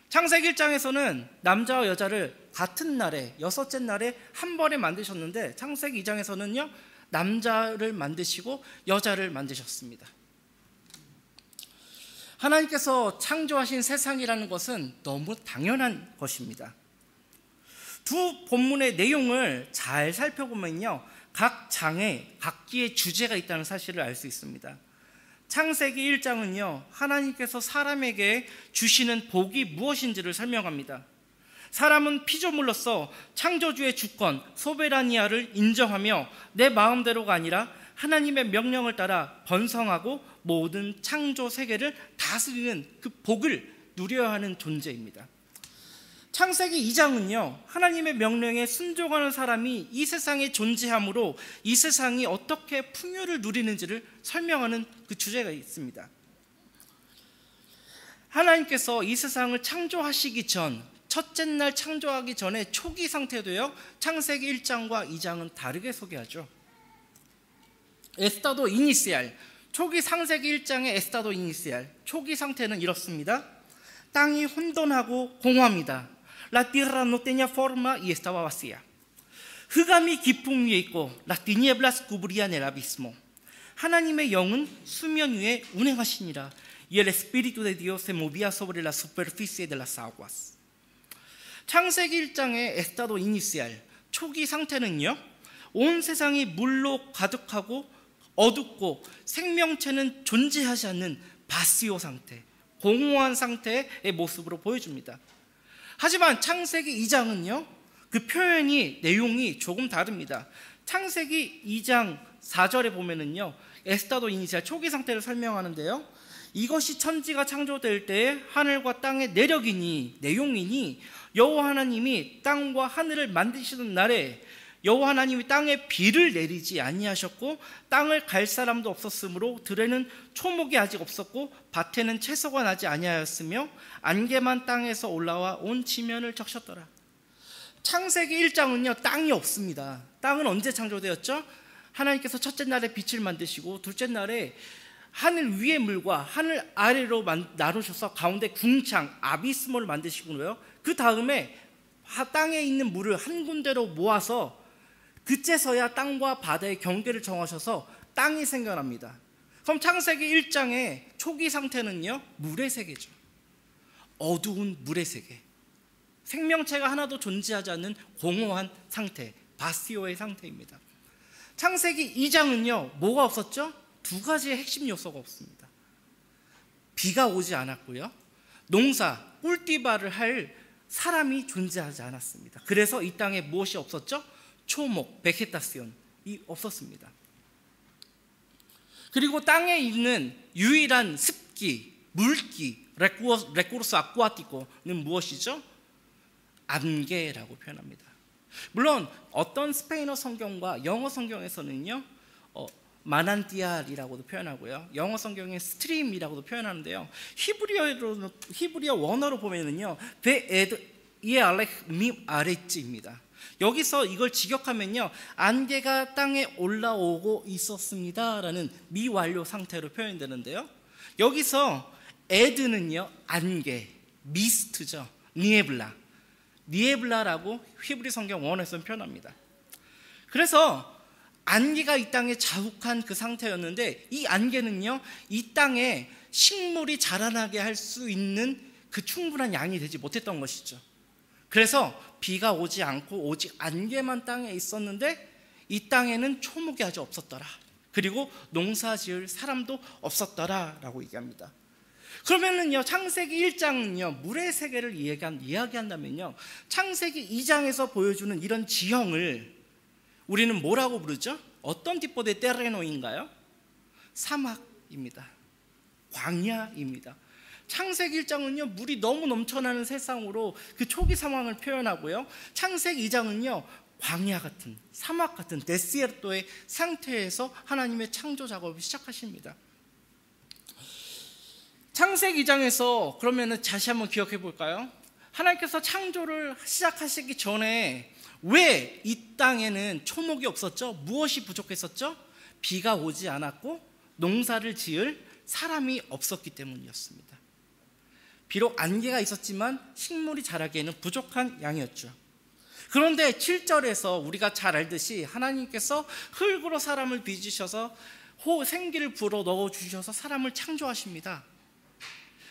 창세기 1장에서는 남자와 여자를 같은 날에, 6째 날에 한 번에 만드셨는데 창세기 2장에서는요, 남자를 만드시고 여자를 만드셨습니다. 하나님께서 창조하신 세상이라는 것은 너무 당연한 것입니다. 두 본문의 내용을 잘 살펴보면요, 각 장에 각기의 주제가 있다는 사실을 알 수 있습니다. 창세기 1장은요, 하나님께서 사람에게 주시는 복이 무엇인지를 설명합니다. 사람은 피조물로서 창조주의 주권 소베라니아를 인정하며 내 마음대로가 아니라 하나님의 명령을 따라 번성하고 모든 창조 세계를 다스리는 그 복을 누려야 하는 존재입니다. 창세기 2장은요, 하나님의 명령에 순종하는 사람이 이 세상에 존재하므로 이 세상이 어떻게 풍요를 누리는지를 설명하는 그 주제가 있습니다. 하나님께서 이 세상을 창조하시기 전, 첫째 날 창조하기 전에 초기 상태도요, 창세기 1장과 2장은 다르게 소개하죠. 에스타도 이니시알, 초기 창세기 1장의 에스타도 이니시알, 초기 상태는 이렇습니다. 땅이 혼돈하고 공허합니다. La tierra no tenía forma y estaba vacía. 흑암이 깊음 위에 있고 las tinieblas cubrían el abismo. 하나님의 영은 수면 위에 운행하시니라. Y el espíritu de Dios se movía sobre la superficie de las aguas. 창세기 1장의 에스타도 이니시알, 초기 상태는요, 온 세상이 물로 가득하고 어둡고 생명체는 존재하지 않는 바시오 상태, 공허한 상태의 모습으로 보여줍니다. 하지만 창세기 2장은요, 그 표현이, 내용이 조금 다릅니다. 창세기 2장 4절에 보면은요, 에스타도 이니시알, 초기 상태를 설명하는데요, 이것이 천지가 창조될 때에 하늘과 땅의 내용이니 여호와 하나님이 땅과 하늘을 만드시는 날에 여호와 하나님이 땅에 비를 내리지 아니하셨고 땅을 갈 사람도 없었으므로 들에는 초목이 아직 없었고 밭에는 채소가 나지 아니하였으며 안개만 땅에서 올라와 온 지면을 적셨더라. 창세기 1장은요, 땅이 없습니다. 땅은 언제 창조되었죠? 하나님께서 첫째 날에 빛을 만드시고 둘째 날에 하늘 위의 물과 하늘 아래로 나누셔서 가운데 궁창, 아비스몰을 만드시고요, 그 다음에 땅에 있는 물을 한 군데로 모아서 그제서야 땅과 바다의 경계를 정하셔서 땅이 생겨납니다. 그럼 창세기 1장의 초기 상태는요, 물의 세계죠. 어두운 물의 세계, 생명체가 하나도 존재하지 않는 공허한 상태, 바시오의 상태입니다. 창세기 2장은요, 뭐가 없었죠? 두 가지의 핵심 요소가 없습니다. 비가 오지 않았고요, 농사, 꿀띠바를 할 사람이 존재하지 않았습니다. 그래서 이 땅에 무엇이 없었죠? 초목, 베게타시온이 없었습니다. 그리고 땅에 있는 유일한 습기, 물기, 레코르스 아쿠아티코는 무엇이죠? 안개라고 표현합니다. 물론 어떤 스페인어 성경과 영어 성경에서는요, 마난티알이라고도 표현하고요, 영어 성경에 스트림이라고도 표현하는데요, 히브리어 원어로 보면은요, 베에드 이알렉 미 아레찌입니다. 여기서 이걸 직역하면요, 안개가 땅에 올라오고 있었습니다라는 미완료 상태로 표현되는데요, 여기서 에드는요, 안개, 미스트죠, 니에블라라고 히브리 성경 원어에서는 표현합니다. 그래서 안개가 이 땅에 자욱한 그 상태였는데, 이 안개는요, 이 땅에 식물이 자라나게 할 수 있는 그 충분한 양이 되지 못했던 것이죠. 그래서 비가 오지 않고 오직 안개만 땅에 있었는데 이 땅에는 초목이 아직 없었더라. 그리고 농사 지을 사람도 없었더라 라고 얘기합니다. 그러면은요, 창세기 1장은요, 물의 세계를 이야기한다면요, 창세기 2장에서 보여주는 이런 지형을 우리는 뭐라고 부르죠? 어떤 tipo de terreno인가요? 사막입니다. 광야입니다. 창세기 1장은요, 물이 너무 넘쳐나는 세상으로 그 초기 상황을 표현하고요, 창세기 2장은요, 광야 같은, 사막 같은 데스에르토의 상태에서 하나님의 창조 작업을 시작하십니다. 창세기 2장에서 그러면은 다시 한번 기억해 볼까요? 하나님께서 창조를 시작하시기 전에 왜 이 땅에는 초목이 없었죠? 무엇이 부족했었죠? 비가 오지 않았고 농사를 지을 사람이 없었기 때문이었습니다. 비록 안개가 있었지만 식물이 자라기에는 부족한 양이었죠. 그런데 7절에서 우리가 잘 알듯이 하나님께서 흙으로 사람을 빚으셔서 생기를 불어 넣어주셔서 사람을 창조하십니다.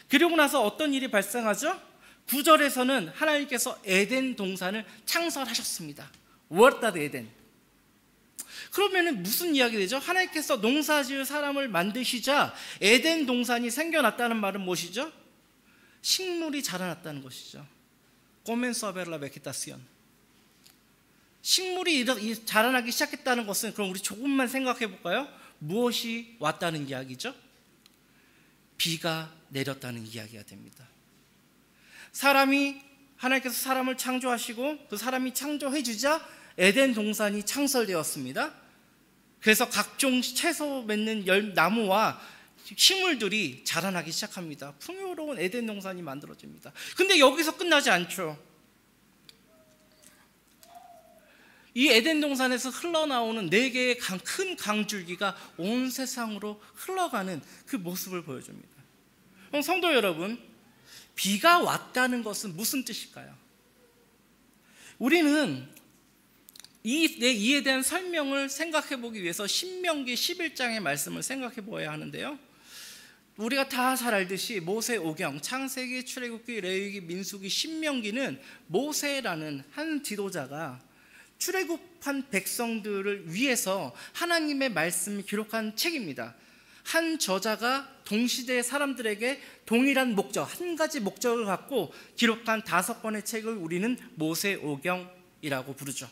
그리고 나서 어떤 일이 발생하죠? 9절에서는 하나님께서 에덴 동산을 창설하셨습니다. Huerta de Eden. 그러면 무슨 이야기 되죠? 하나님께서 농사지을 사람을 만드시자 에덴 동산이 생겨났다는 말은 무엇이죠? 식물이 자라났다는 것이죠. Comenzó a ver la vegetación. 식물이 자라나기 시작했다는 것은, 그럼 우리 조금만 생각해 볼까요? 무엇이 왔다는 이야기죠? 비가 내렸다는 이야기가 됩니다. 하나님께서 사람을 창조하시고 그 사람이 창조해 주자 에덴 동산이 창설되었습니다. 그래서 각종 채소 맺는 나무와 식물들이 자라나기 시작합니다. 풍요로운 에덴 동산이 만들어집니다. 근데 여기서 끝나지 않죠. 이 에덴 동산에서 흘러나오는 4개의 큰 강줄기가 온 세상으로 흘러가는 그 모습을 보여줍니다. 그럼 성도 여러분, 비가 왔다는 것은 무슨 뜻일까요? 우리는 이에 대한 설명을 생각해 보기 위해서 신명기 11장의 말씀을 생각해 보아야 하는데요, 우리가 다 잘 알듯이 모세오경, 창세기, 출애굽기, 레위기, 민수기, 신명기는 모세라는 한 지도자가 출애굽한 백성들을 위해서 하나님의 말씀을 기록한 책입니다. 한 저자가 동시대 사람들에게 동일한 목적, 한 가지 목적을 갖고 기록한 5권의 책을 우리는 모세오경이라고 부르죠.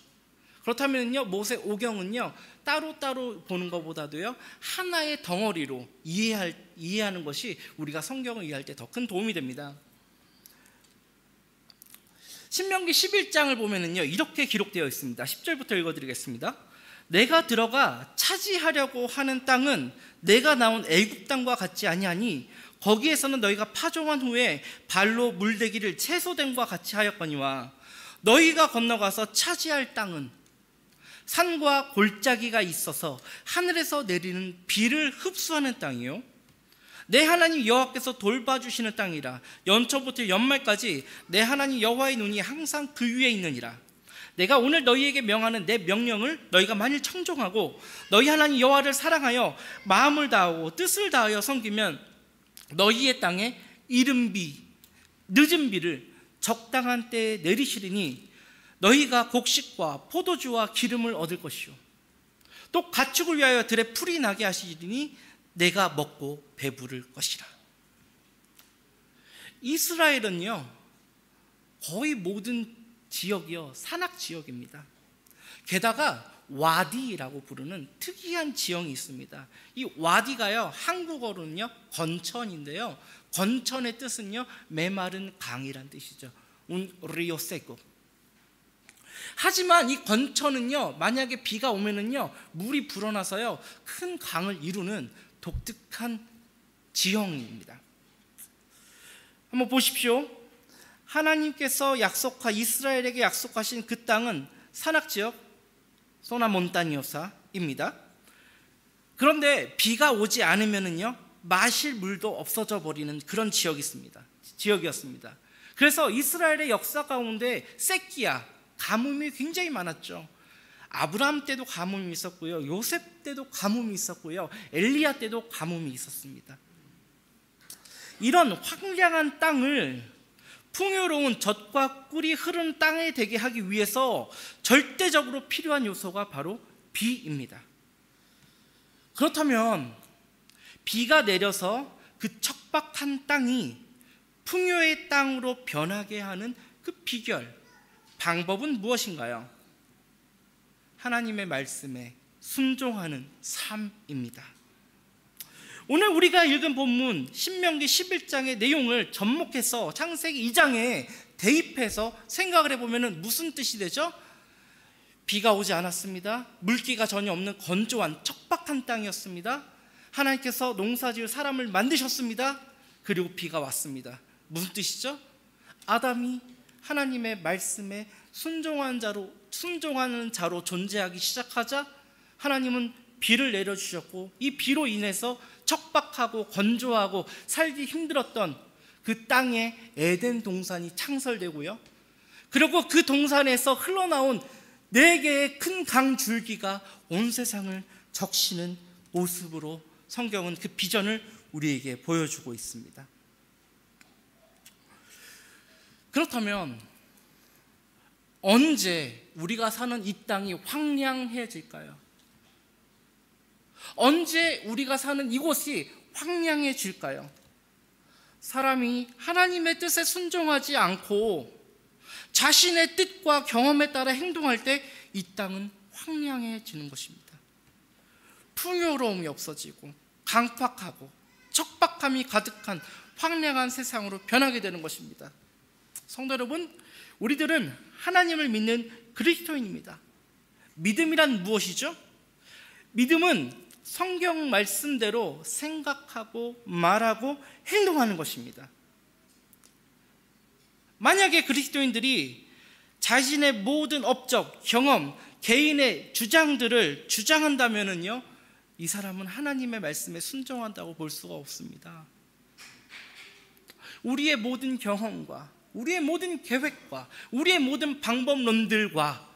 그렇다면요, 모세오경은요, 따로따로 보는 것보다도요, 하나의 덩어리로 이해하는 것이 우리가 성경을 이해할 때 더 큰 도움이 됩니다. 신명기 11장을 보면은요, 이렇게 기록되어 있습니다. 10절부터 읽어드리겠습니다. 내가 들어가 차지하려고 하는 땅은 내가 나온 애굽 땅과 같지 아니하니 거기에서는 너희가 파종한 후에 발로 물대기를 채소됨과 같이 하였거니와 너희가 건너가서 차지할 땅은 산과 골짜기가 있어서 하늘에서 내리는 비를 흡수하는 땅이요, 내 하나님 여호와께서 돌봐주시는 땅이라. 연초부터 연말까지 내 하나님 여호와의 눈이 항상 그 위에 있느니라. 내가 오늘 너희에게 명하는 내 명령을 너희가 만일 청종하고 너희 하나님 여호와를 사랑하여 마음을 다하고 뜻을 다하여 섬기면 너희의 땅에 이른 비, 늦은 비를 적당한 때에 내리시리니 너희가 곡식과 포도주와 기름을 얻을 것이요, 또 가축을 위하여 들에 풀이 나게 하시리니 내가 먹고 배부를 것이라. 이스라엘은요, 거의 모든 지역이요, 산악 지역입니다. 게다가 와디라고 부르는 특이한 지형이 있습니다. 이 와디가요, 한국어로는요 건천인데요, 건천의 뜻은요 메마른 강이란 뜻이죠. Un río seco. 하지만 이 건천은요, 만약에 비가 오면은요 물이 불어나서요 큰 강을 이루는 독특한 지형입니다. 한번 보십시오. 하나님께서 이스라엘에게 약속하신 그 땅은 산악지역 소나몬타니오사입니다. 그런데 비가 오지 않으면은요 마실 물도 없어져 버리는 그런 지역이었습니다. 그래서 이스라엘의 역사 가운데 세키야, 가뭄이 굉장히 많았죠. 아브라함 때도 가뭄이 있었고요, 요셉 때도 가뭄이 있었고요, 엘리야 때도 가뭄이 있었습니다. 이런 황량한 땅을 풍요로운 젖과 꿀이 흐르는 땅에 되게 하기 위해서 절대적으로 필요한 요소가 바로 비입니다. 그렇다면 비가 내려서 그 척박한 땅이 풍요의 땅으로 변하게 하는 그 비결, 방법은 무엇인가요? 하나님의 말씀에 순종하는 삶입니다. 오늘 우리가 읽은 본문 신명기 11장의 내용을 접목해서 창세기 2장에 대입해서 생각을 해보면 무슨 뜻이 되죠? 비가 오지 않았습니다. 물기가 전혀 없는 건조한 척박한 땅이었습니다. 하나님께서 농사지을 사람을 만드셨습니다. 그리고 비가 왔습니다. 무슨 뜻이죠? 아담이 하나님의 말씀에 순종하는 자로 존재하기 시작하자 하나님은 비를 내려주셨고, 이 비로 인해서 척박하고 건조하고 살기 힘들었던 그 땅에 에덴 동산이 창설되고요, 그리고 그 동산에서 흘러나온 4개의 큰 강줄기가 온 세상을 적시는 모습으로 성경은 그 비전을 우리에게 보여주고 있습니다. 그렇다면 언제 우리가 사는 이 땅이 황량해질까요? 언제 우리가 사는 이곳이 황량해질까요? 사람이 하나님의 뜻에 순종하지 않고 자신의 뜻과 경험에 따라 행동할 때 이 땅은 황량해지는 것입니다. 풍요로움이 없어지고 강팍하고 척박함이 가득한 황량한 세상으로 변하게 되는 것입니다. 성도 여러분, 우리들은 하나님을 믿는 그리스도인입니다. 믿음이란 무엇이죠? 믿음은 성경 말씀대로 생각하고 말하고 행동하는 것입니다. 만약에 그리스도인들이 자신의 모든 업적, 경험, 개인의 주장들을 주장한다면요, 이 사람은 하나님의 말씀에 순종한다고 볼 수가 없습니다. 우리의 모든 경험과 우리의 모든 계획과 우리의 모든 방법론들과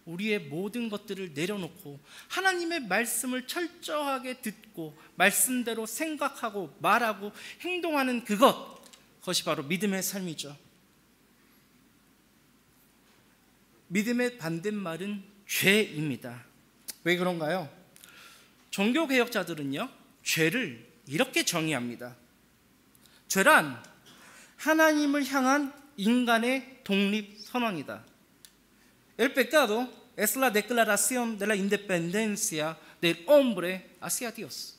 우리의 모든 것들을 내려놓고 하나님의 말씀을 철저하게 듣고 말씀대로 생각하고 말하고 행동하는 그것이 바로 믿음의 삶이죠. 믿음의 반대말은 죄입니다. 왜 그런가요? 종교개혁자들은요, 죄를 이렇게 정의합니다. 죄란 하나님을 향한 인간의 독립선언이다. El pecado es la declaración de la independencia del hombre hacia Dios.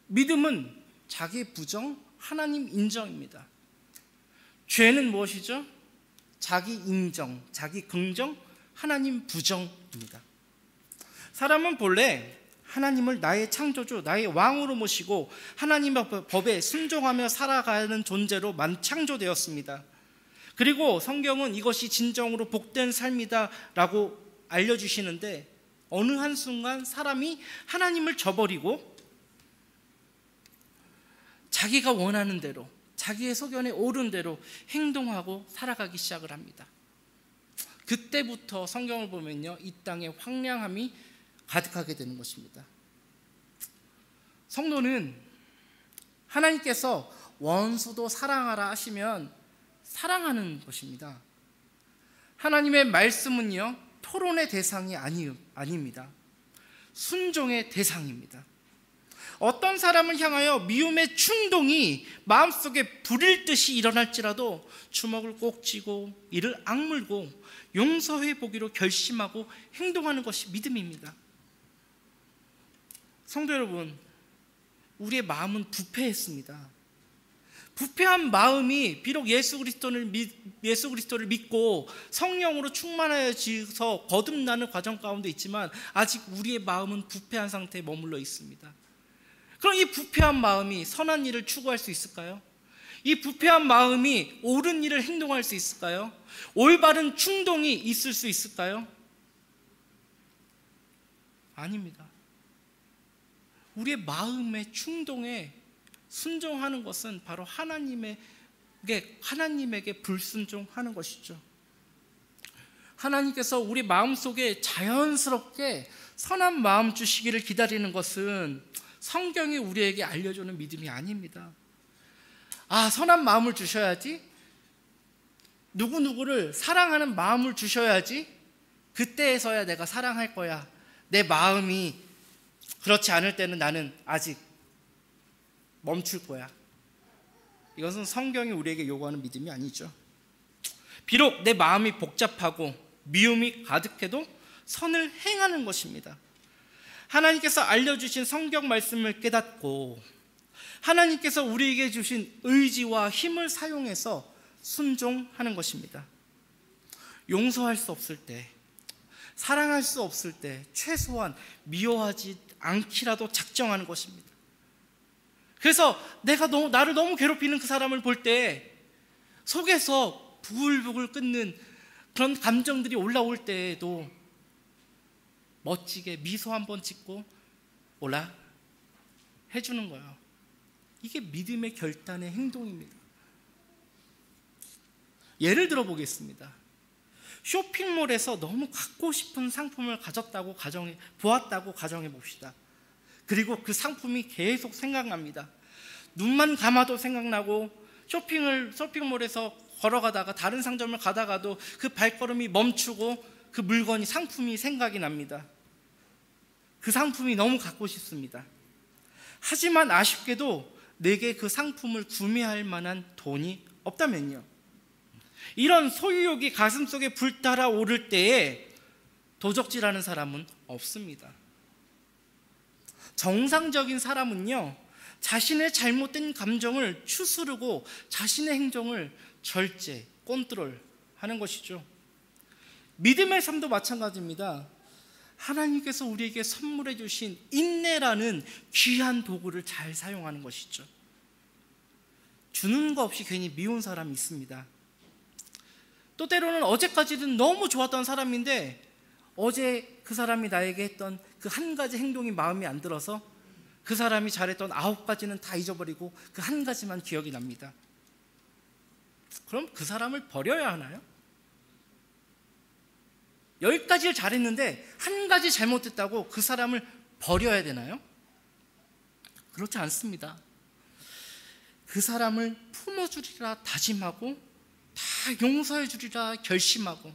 믿음은 자기 부정, 하나님 인정입니다. 죄는 무엇이죠? 자기 인정, 자기 긍정, 하나님 부정입니다. 사람은 본래 하나님을 나의 창조주, 나의 왕으로 모시고 하나님의 법에 순종하며 살아가는 존재로 창조되었습니다. 그리고 성경은 이것이 진정으로 복된 삶이다라고 알려주시는데, 어느 한순간 사람이 하나님을 저버리고 자기가 원하는 대로, 자기의 소견에 오른 대로 행동하고 살아가기 시작을 합니다. 그때부터 성경을 보면요, 이 땅에 황량함이 가득하게 되는 것입니다. 성도는 하나님께서 원수도 사랑하라 하시면 사랑하는 것입니다. 하나님의 말씀은요, 토론의 대상이 아닙니다. 순종의 대상입니다. 어떤 사람을 향하여 미움의 충동이 마음속에 불일 듯이 일어날지라도 주먹을 꼭 쥐고 이를 악물고 용서해 보기로 결심하고 행동하는 것이 믿음입니다. 성도 여러분, 우리의 마음은 부패했습니다. 부패한 마음이 비록 예수 그리스도를 믿고 성령으로 충만하여져서 거듭나는 과정 가운데 있지만 아직 우리의 마음은 부패한 상태에 머물러 있습니다. 그럼 이 부패한 마음이 선한 일을 추구할 수 있을까요? 이 부패한 마음이 옳은 일을 행동할 수 있을까요? 올바른 충동이 있을 수 있을까요? 아닙니다. 우리의 마음의 충동에 순종하는 것은 바로 하나님에게 불순종하는 것이죠. 하나님께서 우리 마음속에 자연스럽게 선한 마음 주시기를 기다리는 것은 성경이 우리에게 알려주는 믿음이 아닙니다. 아, 선한 마음을 주셔야지, 누구누구를 사랑하는 마음을 주셔야지, 그때에서야 내가 사랑할 거야, 내 마음이 그렇지 않을 때는 나는 아직 멈출 거야. 이것은 성경이 우리에게 요구하는 믿음이 아니죠. 비록 내 마음이 복잡하고 미움이 가득해도 선을 행하는 것입니다. 하나님께서 알려주신 성경 말씀을 깨닫고 하나님께서 우리에게 주신 의지와 힘을 사용해서 순종하는 것입니다. 용서할 수 없을 때, 사랑할 수 없을 때 최소한 미워하지 않기라도 작정하는 것입니다. 그래서 내가 나를 너무 괴롭히는 그 사람을 볼 때 속에서 부글부글 끓는 그런 감정들이 올라올 때에도 멋지게 미소 한번 짓고 올라 해주는 거예요. 이게 믿음의 결단의 행동입니다. 예를 들어 보겠습니다. 쇼핑몰에서 너무 갖고 싶은 상품을 보았다고 가정해 봅시다. 그리고 그 상품이 계속 생각납니다. 눈만 감아도 생각나고 쇼핑몰에서 걸어가다가 다른 상점을 가다가도 그 발걸음이 멈추고 그 물건이 상품이 생각이 납니다. 그 상품이 너무 갖고 싶습니다. 하지만 아쉽게도 내게 그 상품을 구매할 만한 돈이 없다면요. 이런 소유욕이 가슴속에 불타라 오를 때에 도적질하는 사람은 없습니다. 정상적인 사람은요, 자신의 잘못된 감정을 추스르고 자신의 행동을 절제, 컨트롤하는 것이죠. 믿음의 삶도 마찬가지입니다. 하나님께서 우리에게 선물해 주신 인내라는 귀한 도구를 잘 사용하는 것이죠. 주는 거 없이 괜히 미운 사람이 있습니다. 또 때로는 어제까지는 너무 좋았던 사람인데 어제 그 사람이 나에게 했던 그 한 가지 행동이 마음에 안 들어서 그 사람이 잘했던 9가지는 다 잊어버리고 그 한 가지만 기억이 납니다. 그럼 그 사람을 버려야 하나요? 10가지를 잘했는데 한 가지 잘못했다고 그 사람을 버려야 되나요? 그렇지 않습니다. 그 사람을 품어주리라 다짐하고 다 용서해 주리라 결심하고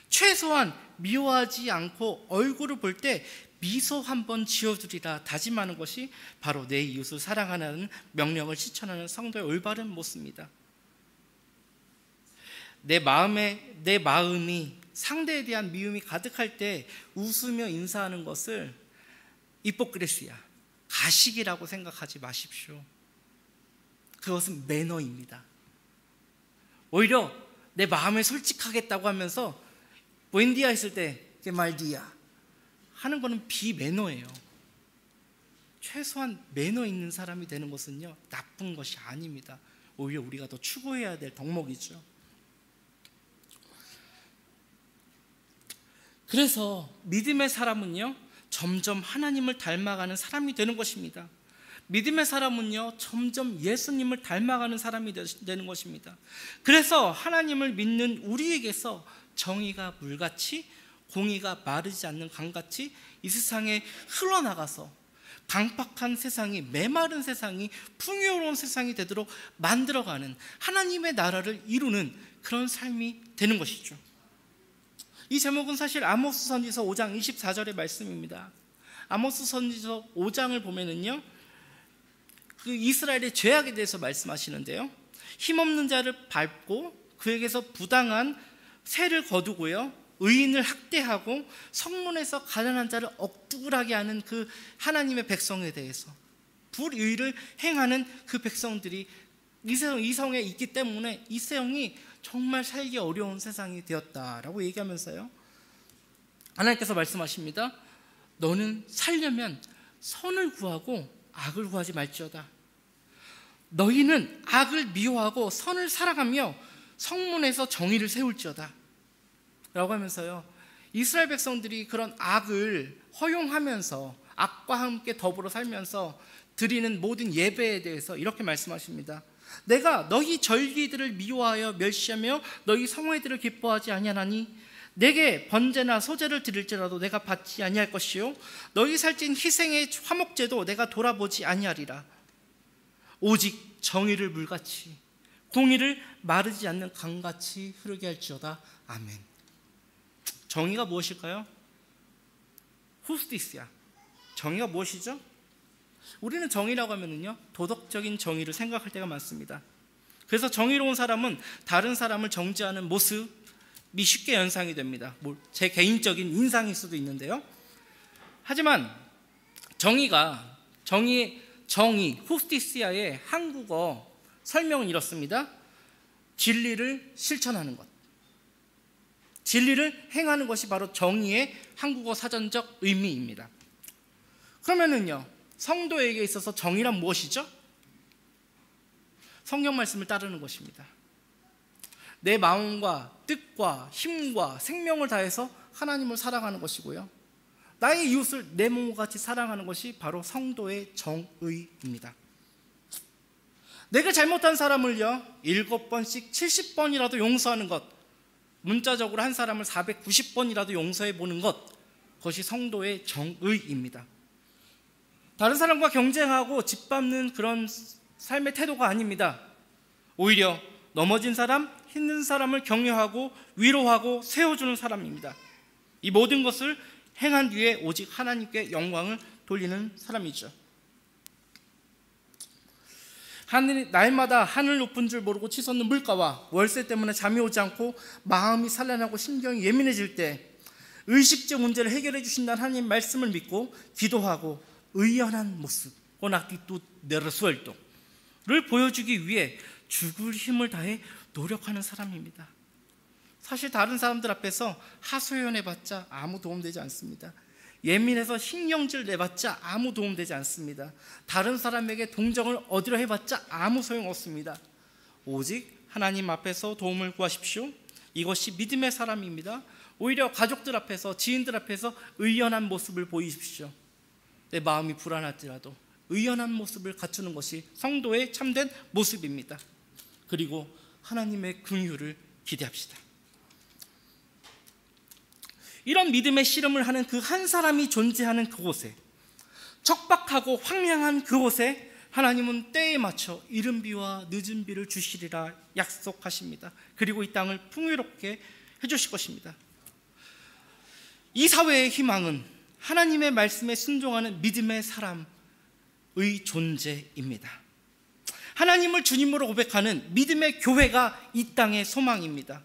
최소한 미워하지 않고 얼굴을 볼 때 미소 한번 지어주리라 다짐하는 것이 바로 내 이웃을 사랑하는 명령을 실천하는 성도의 올바른 모습입니다. 내 마음이 상대에 대한 미움이 가득할 때 웃으며 인사하는 것을 히포크리시아, 가식이라고 생각하지 마십시오. 그것은 매너입니다. 오히려 내 마음에 솔직하겠다고 하면서 웬디야 했을 때 말디야 하는 것은 비매너예요. 최소한 매너 있는 사람이 되는 것은요, 나쁜 것이 아닙니다. 오히려 우리가 더 추구해야 될 덕목이죠. 그래서 믿음의 사람은요, 점점 하나님을 닮아가는 사람이 되는 것입니다. 믿음의 사람은요, 점점 예수님을 닮아가는 사람이 되는 것입니다. 그래서 하나님을 믿는 우리에게서 정의가 물같이, 공의가 마르지 않는 강같이 이 세상에 흘러나가서 강팍한 세상이, 메마른 세상이 풍요로운 세상이 되도록 만들어가는 하나님의 나라를 이루는 그런 삶이 되는 것이죠. 이 제목은 사실 아모스 선지서 5장 24절의 말씀입니다. 아모스 선지서 5장을 보면은요, 그 이스라엘의 죄악에 대해서 말씀하시는데요, 힘없는 자를 밟고 그에게서 부당한 세를 거두고요, 의인을 학대하고 성문에서 가난한 자를 억울하게 하는 그 하나님의 백성에 대해서 불의를 행하는 그 백성들이 이 성에 있기 때문에 이 세상이 정말 살기 어려운 세상이 되었다라고 얘기하면서요, 하나님께서 말씀하십니다. 너는 살려면 선을 구하고 악을 구하지 말지어다. 너희는 악을 미워하고 선을 사랑하며 성문에서 정의를 세울지어다 라고 하면서요, 이스라엘 백성들이 그런 악을 허용하면서 악과 함께 더불어 살면서 드리는 모든 예배에 대해서 이렇게 말씀하십니다. 내가 너희 절기들을 미워하여 멸시하며 너희 성회들을 기뻐하지 아니하나니 내게 번제나 소제를 드릴지라도 내가 받지 아니할 것이요 너희 살찐 희생의 화목제도 내가 돌아보지 아니하리라. 오직 정의를 물같이 공의를 마르지 않는 강같이 흐르게 할지어다. 아멘. 정의가 무엇일까요? 후스티스야, 정의가 무엇이죠? 우리는 정의라고 하면은요, 도덕적인 정의를 생각할 때가 많습니다. 그래서 정의로운 사람은 다른 사람을 정죄하는 모습이 쉽게 연상이 됩니다. 제 개인적인 인상일 수도 있는데요. 하지만 정의, 후스티시아의 한국어 설명은 이렇습니다. 진리를 실천하는 것, 진리를 행하는 것이 바로 정의의 한국어 사전적 의미입니다. 그러면은요, 성도에게 있어서 정의란 무엇이죠? 성경 말씀을 따르는 것입니다. 내 마음과 뜻과 힘과 생명을 다해서 하나님을 사랑하는 것이고요, 나의 이웃을 내 몸과 같이 사랑하는 것이 바로 성도의 정의입니다. 내가 잘못한 사람을요 7번씩 70번이라도 용서하는 것, 문자적으로 한 사람을 490번이라도 용서해 보는 것, 그것이 성도의 정의입니다. 다른 사람과 경쟁하고 짓밟는 그런 삶의 태도가 아닙니다. 오히려 넘어진 사람, 힘든 사람을 격려하고 위로하고 세워주는 사람입니다. 이 모든 것을 행한 뒤에 오직 하나님께 영광을 돌리는 사람이죠. 날마다 하늘 높은 줄 모르고 치솟는 물가와 월세 때문에 잠이 오지 않고 마음이 산란하고 신경이 예민해질 때 의식적 문제를 해결해 주신다는 하나님 말씀을 믿고 기도하고 의연한 모습, 를 보여주기 위해 죽을 힘을 다해 노력하는 사람입니다. 사실 다른 사람들 앞에서 하소연해봤자 아무 도움되지 않습니다. 예민해서 신경질 내봤자 아무 도움되지 않습니다. 다른 사람에게 동정을 얻으려 해봤자 아무 소용없습니다. 오직 하나님 앞에서 도움을 구하십시오. 이것이 믿음의 사람입니다. 오히려 가족들 앞에서, 지인들 앞에서 의연한 모습을 보이십시오. 내 마음이 불안할지라도 의연한 모습을 갖추는 것이 성도의 참된 모습입니다. 그리고 하나님의 긍휼을 기대합시다. 이런 믿음의 씨름을 하는 그 한 사람이 존재하는 그곳에, 척박하고 황량한 그곳에 하나님은 때에 맞춰 이른 비와 늦은 비를 주시리라 약속하십니다. 그리고 이 땅을 풍요롭게 해주실 것입니다. 이 사회의 희망은 하나님의 말씀에 순종하는 믿음의 사람의 존재입니다. 하나님을 주님으로 고백하는 믿음의 교회가 이 땅의 소망입니다.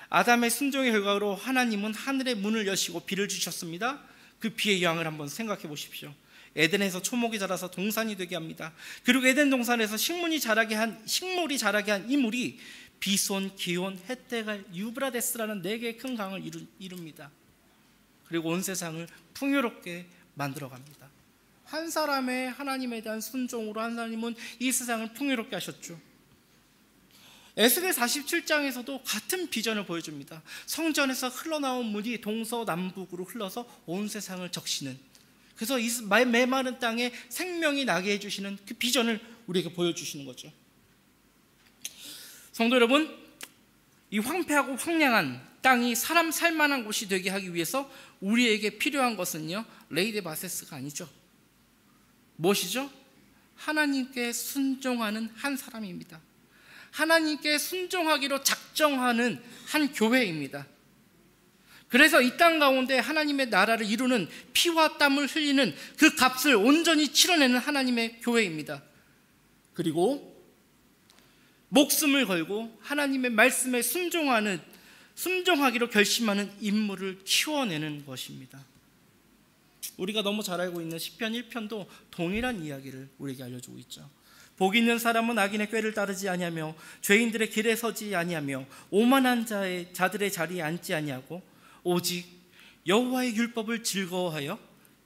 아담의 순종의 결과로 하나님은 하늘의 문을 여시고 비를 주셨습니다. 그 비의 양을 한번 생각해 보십시오. 에덴에서 초목이 자라서 동산이 되게 합니다. 그리고 에덴 동산에서 식물이 자라게 한 이 물이 비손, 기온, 헷데갈, 유브라데스라는 4개의 큰 강을 이룹니다. 그리고 온 세상을 풍요롭게 만들어갑니다. 한 사람의 하나님에 대한 순종으로 하나님은 이 세상을 풍요롭게 하셨죠. 에스겔 47장에서도 같은 비전을 보여줍니다. 성전에서 흘러나온 물이 동서남북으로 흘러서 온 세상을 적시는, 그래서 이 메마른 땅에 생명이 나게 해주시는 그 비전을 우리에게 보여주시는 거죠. 성도 여러분, 이 황폐하고 황량한 땅이 사람 살만한 곳이 되게 하기 위해서 우리에게 필요한 것은요, 레이데 바세스가 아니죠. 무엇이죠? 하나님께 순종하는 한 사람입니다. 하나님께 순종하기로 작정하는 한 교회입니다. 그래서 이 땅 가운데 하나님의 나라를 이루는 피와 땀을 흘리는 그 값을 온전히 치러내는 하나님의 교회입니다. 그리고 목숨을 걸고 하나님의 말씀에 순종하기로 결심하는 인물을 키워내는 것입니다. 우리가 너무 잘 알고 있는 시편 1편도 동일한 이야기를 우리에게 알려주고 있죠. 복 있는 사람은 악인의 꾀를 따르지 아니하며 죄인들의 길에 서지 아니하며 오만한 자들의 자리에 앉지 아니하고 오직 여호와의 율법을 즐거워하여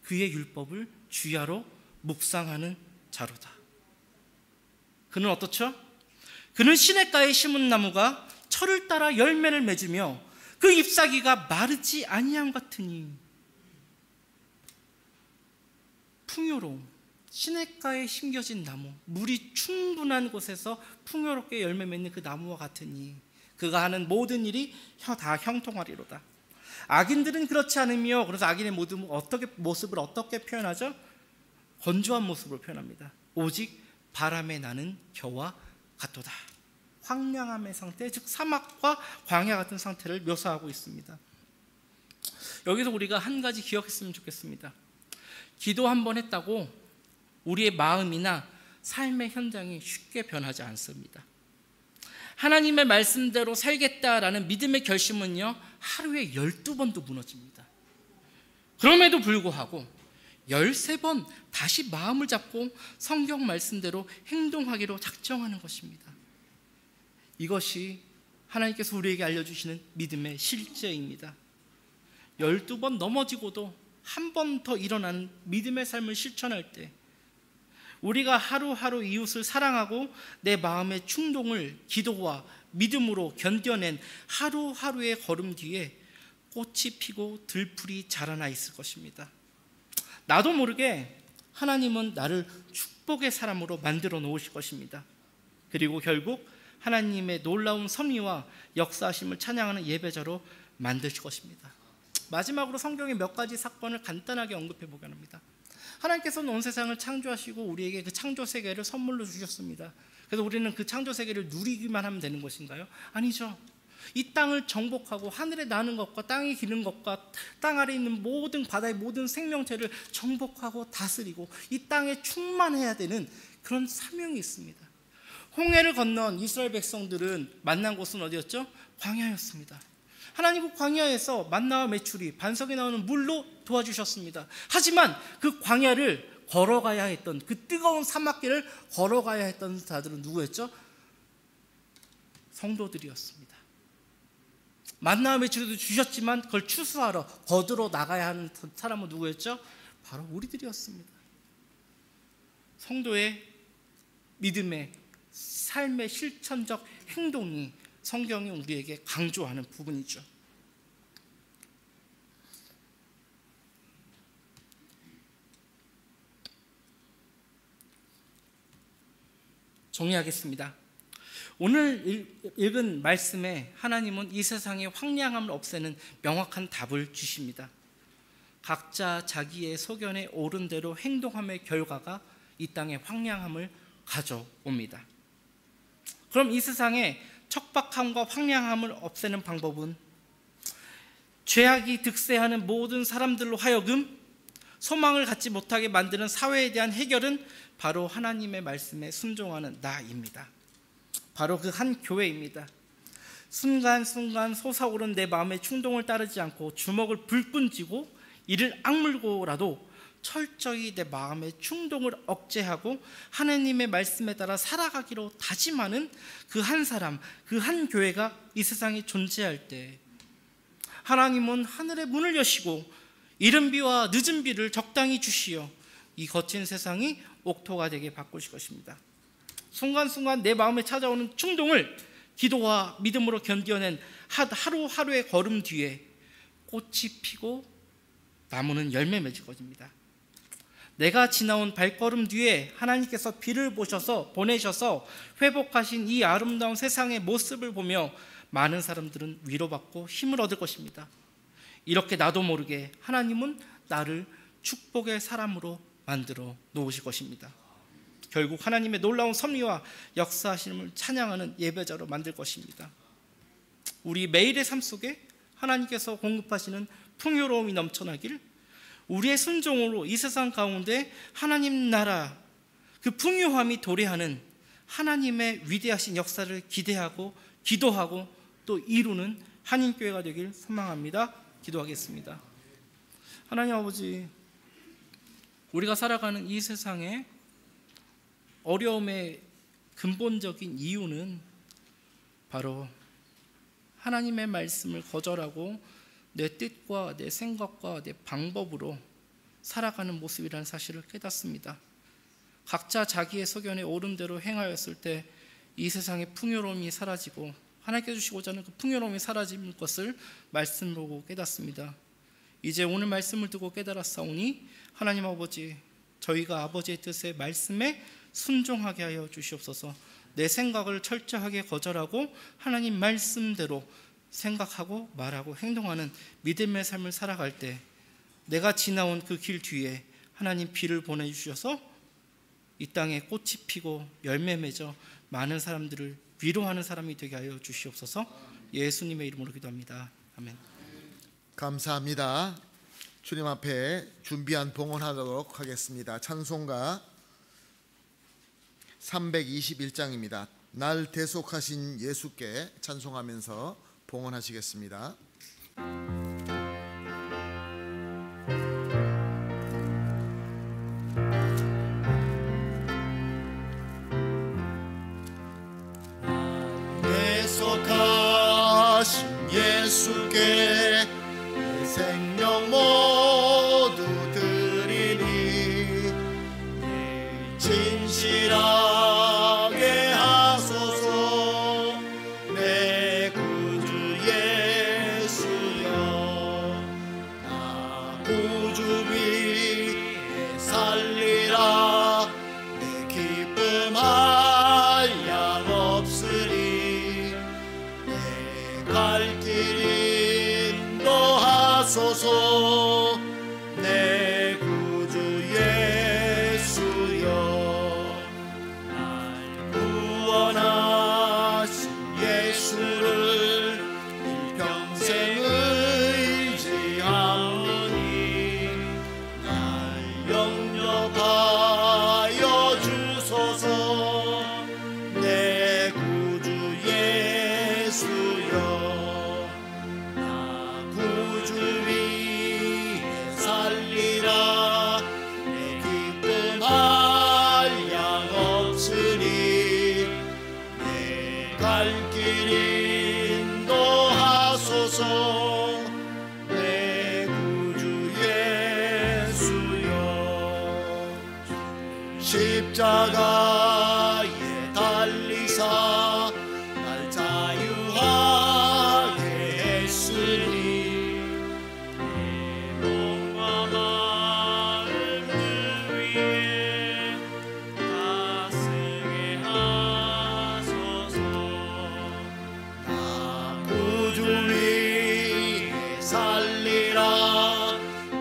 그의 율법을 주야로 묵상하는 자로다. 그는 어떻죠? 그는 시냇가에 심은 나무가 철을 따라 열매를 맺으며 그 잎사귀가 마르지 아니함 같으니. 풍요로움, 시냇가에 심겨진 나무, 물이 충분한 곳에서 풍요롭게 열매 맺는 그 나무와 같으니 그가 하는 모든 일이 다 형통하리로다. 악인들은 그렇지 않으며, 그래서 악인의 모습을 어떻게 표현하죠? 건조한 모습으로 표현합니다. 오직 바람에 나는 겨와 같도다. 황량함의 상태, 즉 사막과 광야 같은 상태를 묘사하고 있습니다. 여기서 우리가 한 가지 기억했으면 좋겠습니다. 기도 한 번 했다고 우리의 마음이나 삶의 현장이 쉽게 변하지 않습니다. 하나님의 말씀대로 살겠다라는 믿음의 결심은요, 하루에 12번도 무너집니다. 그럼에도 불구하고 13번 다시 마음을 잡고 성경 말씀대로 행동하기로 작정하는 것입니다. 이것이 하나님께서 우리에게 알려주시는 믿음의 실제입니다. 12번 넘어지고도 한 번 더 일어나는 믿음의 삶을 실천할 때 우리가 하루하루 이웃을 사랑하고 내 마음의 충동을 기도와 믿음으로 견뎌낸 하루하루의 걸음 뒤에 꽃이 피고 들풀이 자라나 있을 것입니다. 나도 모르게 하나님은 나를 축복의 사람으로 만들어 놓으실 것입니다. 그리고 결국 하나님의 놀라운 섭리와 역사하심을 찬양하는 예배자로 만드실 것입니다. 마지막으로 성경의 몇 가지 사건을 간단하게 언급해 보게 합니다. 하나님께서는 온 세상을 창조하시고 우리에게 그 창조 세계를 선물로 주셨습니다. 그래서 우리는 그 창조 세계를 누리기만 하면 되는 것인가요? 아니죠. 이 땅을 정복하고 하늘에 나는 것과 땅에 기는 것과 땅 아래 있는 모든 바다의 모든 생명체를 정복하고 다스리고 이 땅에 충만해야 되는 그런 사명이 있습니다. 홍해를 건넌 이스라엘 백성들은 만난 곳은 어디였죠? 광야였습니다. 하나님은 광야에서 만나와 메추리, 반석에 나오는 물로 도와주셨습니다. 하지만 그 광야를 걸어가야 했던, 그 뜨거운 사막길을 걸어가야 했던 자들은 누구였죠? 성도들이었습니다. 만나와 메추리도 주셨지만 그걸 추수하러 거두러 나가야 하는 사람은 누구였죠? 바로 우리들이었습니다. 성도의 믿음의 삶의 실천적 행동이 성경이 우리에게 강조하는 부분이죠. 정리하겠습니다. 오늘 읽은 말씀에 하나님은 이 세상의 황량함을 없애는 명확한 답을 주십니다. 각자 자기의 소견에 옳은 대로 행동함의 결과가 이 땅의 황량함을 가져옵니다. 그럼 이 세상에 척박함과 황량함을 없애는 방법은 죄악이 득세하는 모든 사람들로 하여금 소망을 갖지 못하게 만드는 사회에 대한 해결은 바로 하나님의 말씀에 순종하는 나입니다. 바로 그 한 교회입니다. 순간순간 솟아오른 내 마음의 충동을 따르지 않고 주먹을 불끈 쥐고 이를 악물고라도 철저히 내 마음의 충동을 억제하고 하나님의 말씀에 따라 살아가기로 다짐하는 그 한 사람, 그 한 교회가 이 세상에 존재할 때 하나님은 하늘의 문을 여시고 이른 비와 늦은 비를 적당히 주시어 이 거친 세상이 옥토가 되게 바꾸실 것입니다. 순간순간 내 마음에 찾아오는 충동을 기도와 믿음으로 견뎌낸 하루하루의 걸음 뒤에 꽃이 피고 나무는 열매 맺을 것입니다. 내가 지나온 발걸음 뒤에 하나님께서 비를 보내셔서 회복하신 이 아름다운 세상의 모습을 보며 많은 사람들은 위로받고 힘을 얻을 것입니다. 이렇게 나도 모르게 하나님은 나를 축복의 사람으로 만들어 놓으실 것입니다. 결국 하나님의 놀라운 섭리와 역사하심을 찬양하는 예배자로 만들 것입니다. 우리 매일의 삶 속에 하나님께서 공급하시는 풍요로움이 넘쳐나길, 우리의 순종으로 이 세상 가운데 하나님 나라 그 풍요함이 도래하는 하나님의 위대하신 역사를 기대하고 기도하고 또 이루는 한인교회가 되길 소망합니다. 기도하겠습니다. 하나님 아버지, 우리가 살아가는 이 세상에 어려움의 근본적인 이유는 바로 하나님의 말씀을 거절하고 내 뜻과 내 생각과 내 방법으로 살아가는 모습이라는 사실을 깨닫습니다. 각자 자기의 소견에 옳은 대로 행하였을 때 이 세상의 풍요로움이 사라지고 하나님께서 주시고자 하는 그 풍요로움이 사라질 것을 말씀을 보고 깨닫습니다. 이제 오늘 말씀을 듣고 깨달았사오니 하나님 아버지, 저희가 아버지의 뜻에 말씀에 순종하게 하여 주시옵소서. 내 생각을 철저하게 거절하고 하나님 말씀대로 생각하고 말하고 행동하는 믿음의 삶을 살아갈 때 내가 지나온 그 길 뒤에 하나님 비를 보내주셔서 이 땅에 꽃이 피고 열매 맺어 많은 사람들을 위로하는 사람이 되게 하여 주시옵소서. 예수님의 이름으로 기도합니다. 아멘. 감사합니다. 주님 앞에 준비한 봉헌하도록 하겠습니다. 찬송가 321장입니다. 날 대속하신 예수께 찬송하면서 봉헌하시겠습니다. 대속하신 예수께 내 생명 모두 드리니 내 진실하게 하소서. 내 구주 예수여, 나 구주 위에 살리라. 내 기쁨 한량 없으리. 내 갈 길 인도하소서. 내 구주 예수여, 날 구원하신 예수를 일평생 의지하오니 날 영접하여 주소서. 내 구주 예수여, 나 구주 위에 살리라. 내 기쁨 한량 없으니 내 갈 길 인도하소서. 내 구주 예수여, 십자가에 달리사 날 자유하게 했으니 내 몸과 마음 그 위에 다스게 하소서. 나 구주 위에 살리라.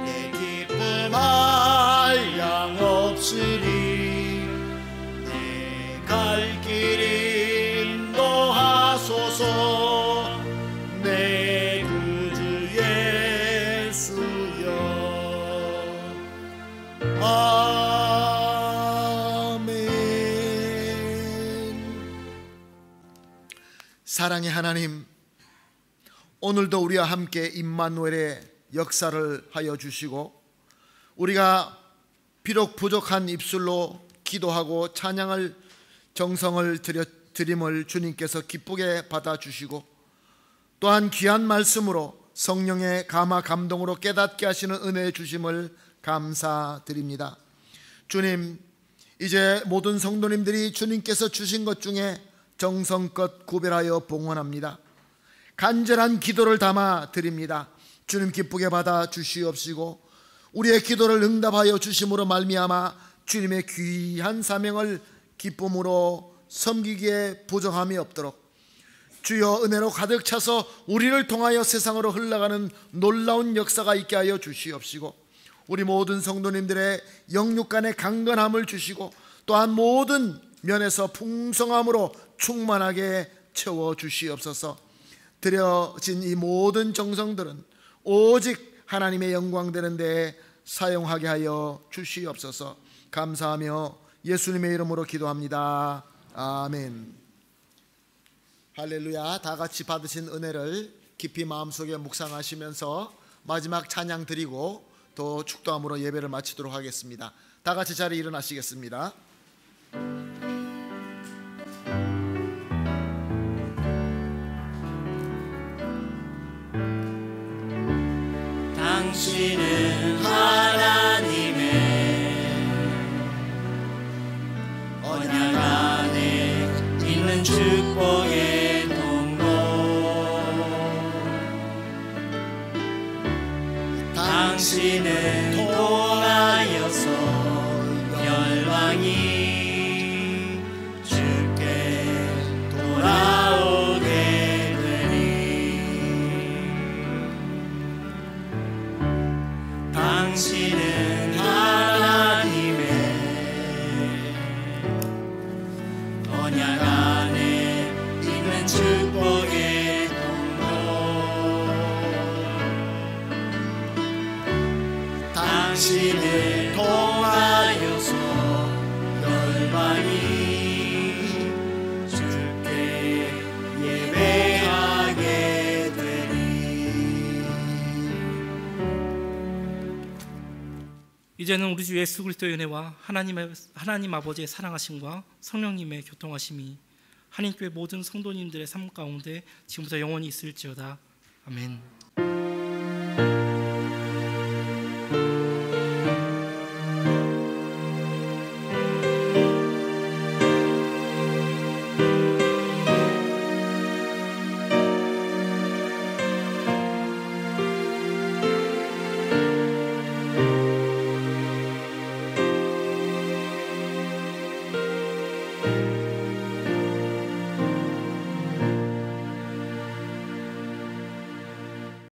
내 기쁨 한량 없으니 내 갈 길 인도하소서. 내 구주 예수여, 아멘. 사랑의 하나님, 오늘도 우리와 함께 임마누엘의 역사를 하여 주시고 우리가 비록 부족한 입술로 기도하고 찬양을 정성을 드림을 주님께서 기쁘게 받아주시고 또한 귀한 말씀으로 성령의 감화 감동으로 깨닫게 하시는 은혜 주심을 감사드립니다. 주님, 이제 모든 성도님들이 주님께서 주신 것 중에 정성껏 구별하여 봉헌합니다. 간절한 기도를 담아 드립니다. 주님 기쁘게 받아 주시옵시고 우리의 기도를 응답하여 주심으로 말미암아 주님의 귀한 사명을 기쁨으로 섬기기에 부정함이 없도록 주여 은혜로 가득 차서 우리를 통하여 세상으로 흘러가는 놀라운 역사가 있게 하여 주시옵시고 우리 모든 성도님들의 영육간의 강건함을 주시고 또한 모든 면에서 풍성함으로 충만하게 채워 주시옵소서. 드려진 이 모든 정성들은 오직 하나님의 영광 되는 데에 사용하게 하여 주시옵소서. 감사하며 예수님의 이름으로 기도합니다. 아멘. 할렐루야. 다 같이 받으신 은혜를 깊이 마음속에 묵상하시면서 마지막 찬양 드리고 또 축도함으로 예배를 마치도록 하겠습니다. 다 같이 자리에 일어나시겠습니다. 당신은 하나님의 언약 안에 있는 축복의 통로. 당신은 통하여서 열방이 주께 돌아오게 되니. 당신은 하나님의 언약 안에 있는 축복의 통로. 당신을 통하여서 열방이 주께 예배하게 되리. 이제는 우리 주 예수 그리스도의 은혜와 하나님 아버지의 사랑하심과 성령님의 교통하심이 한인교회 모든 성도님들의 삶 가운데 지금부터 영원히 있을지어다. 아멘.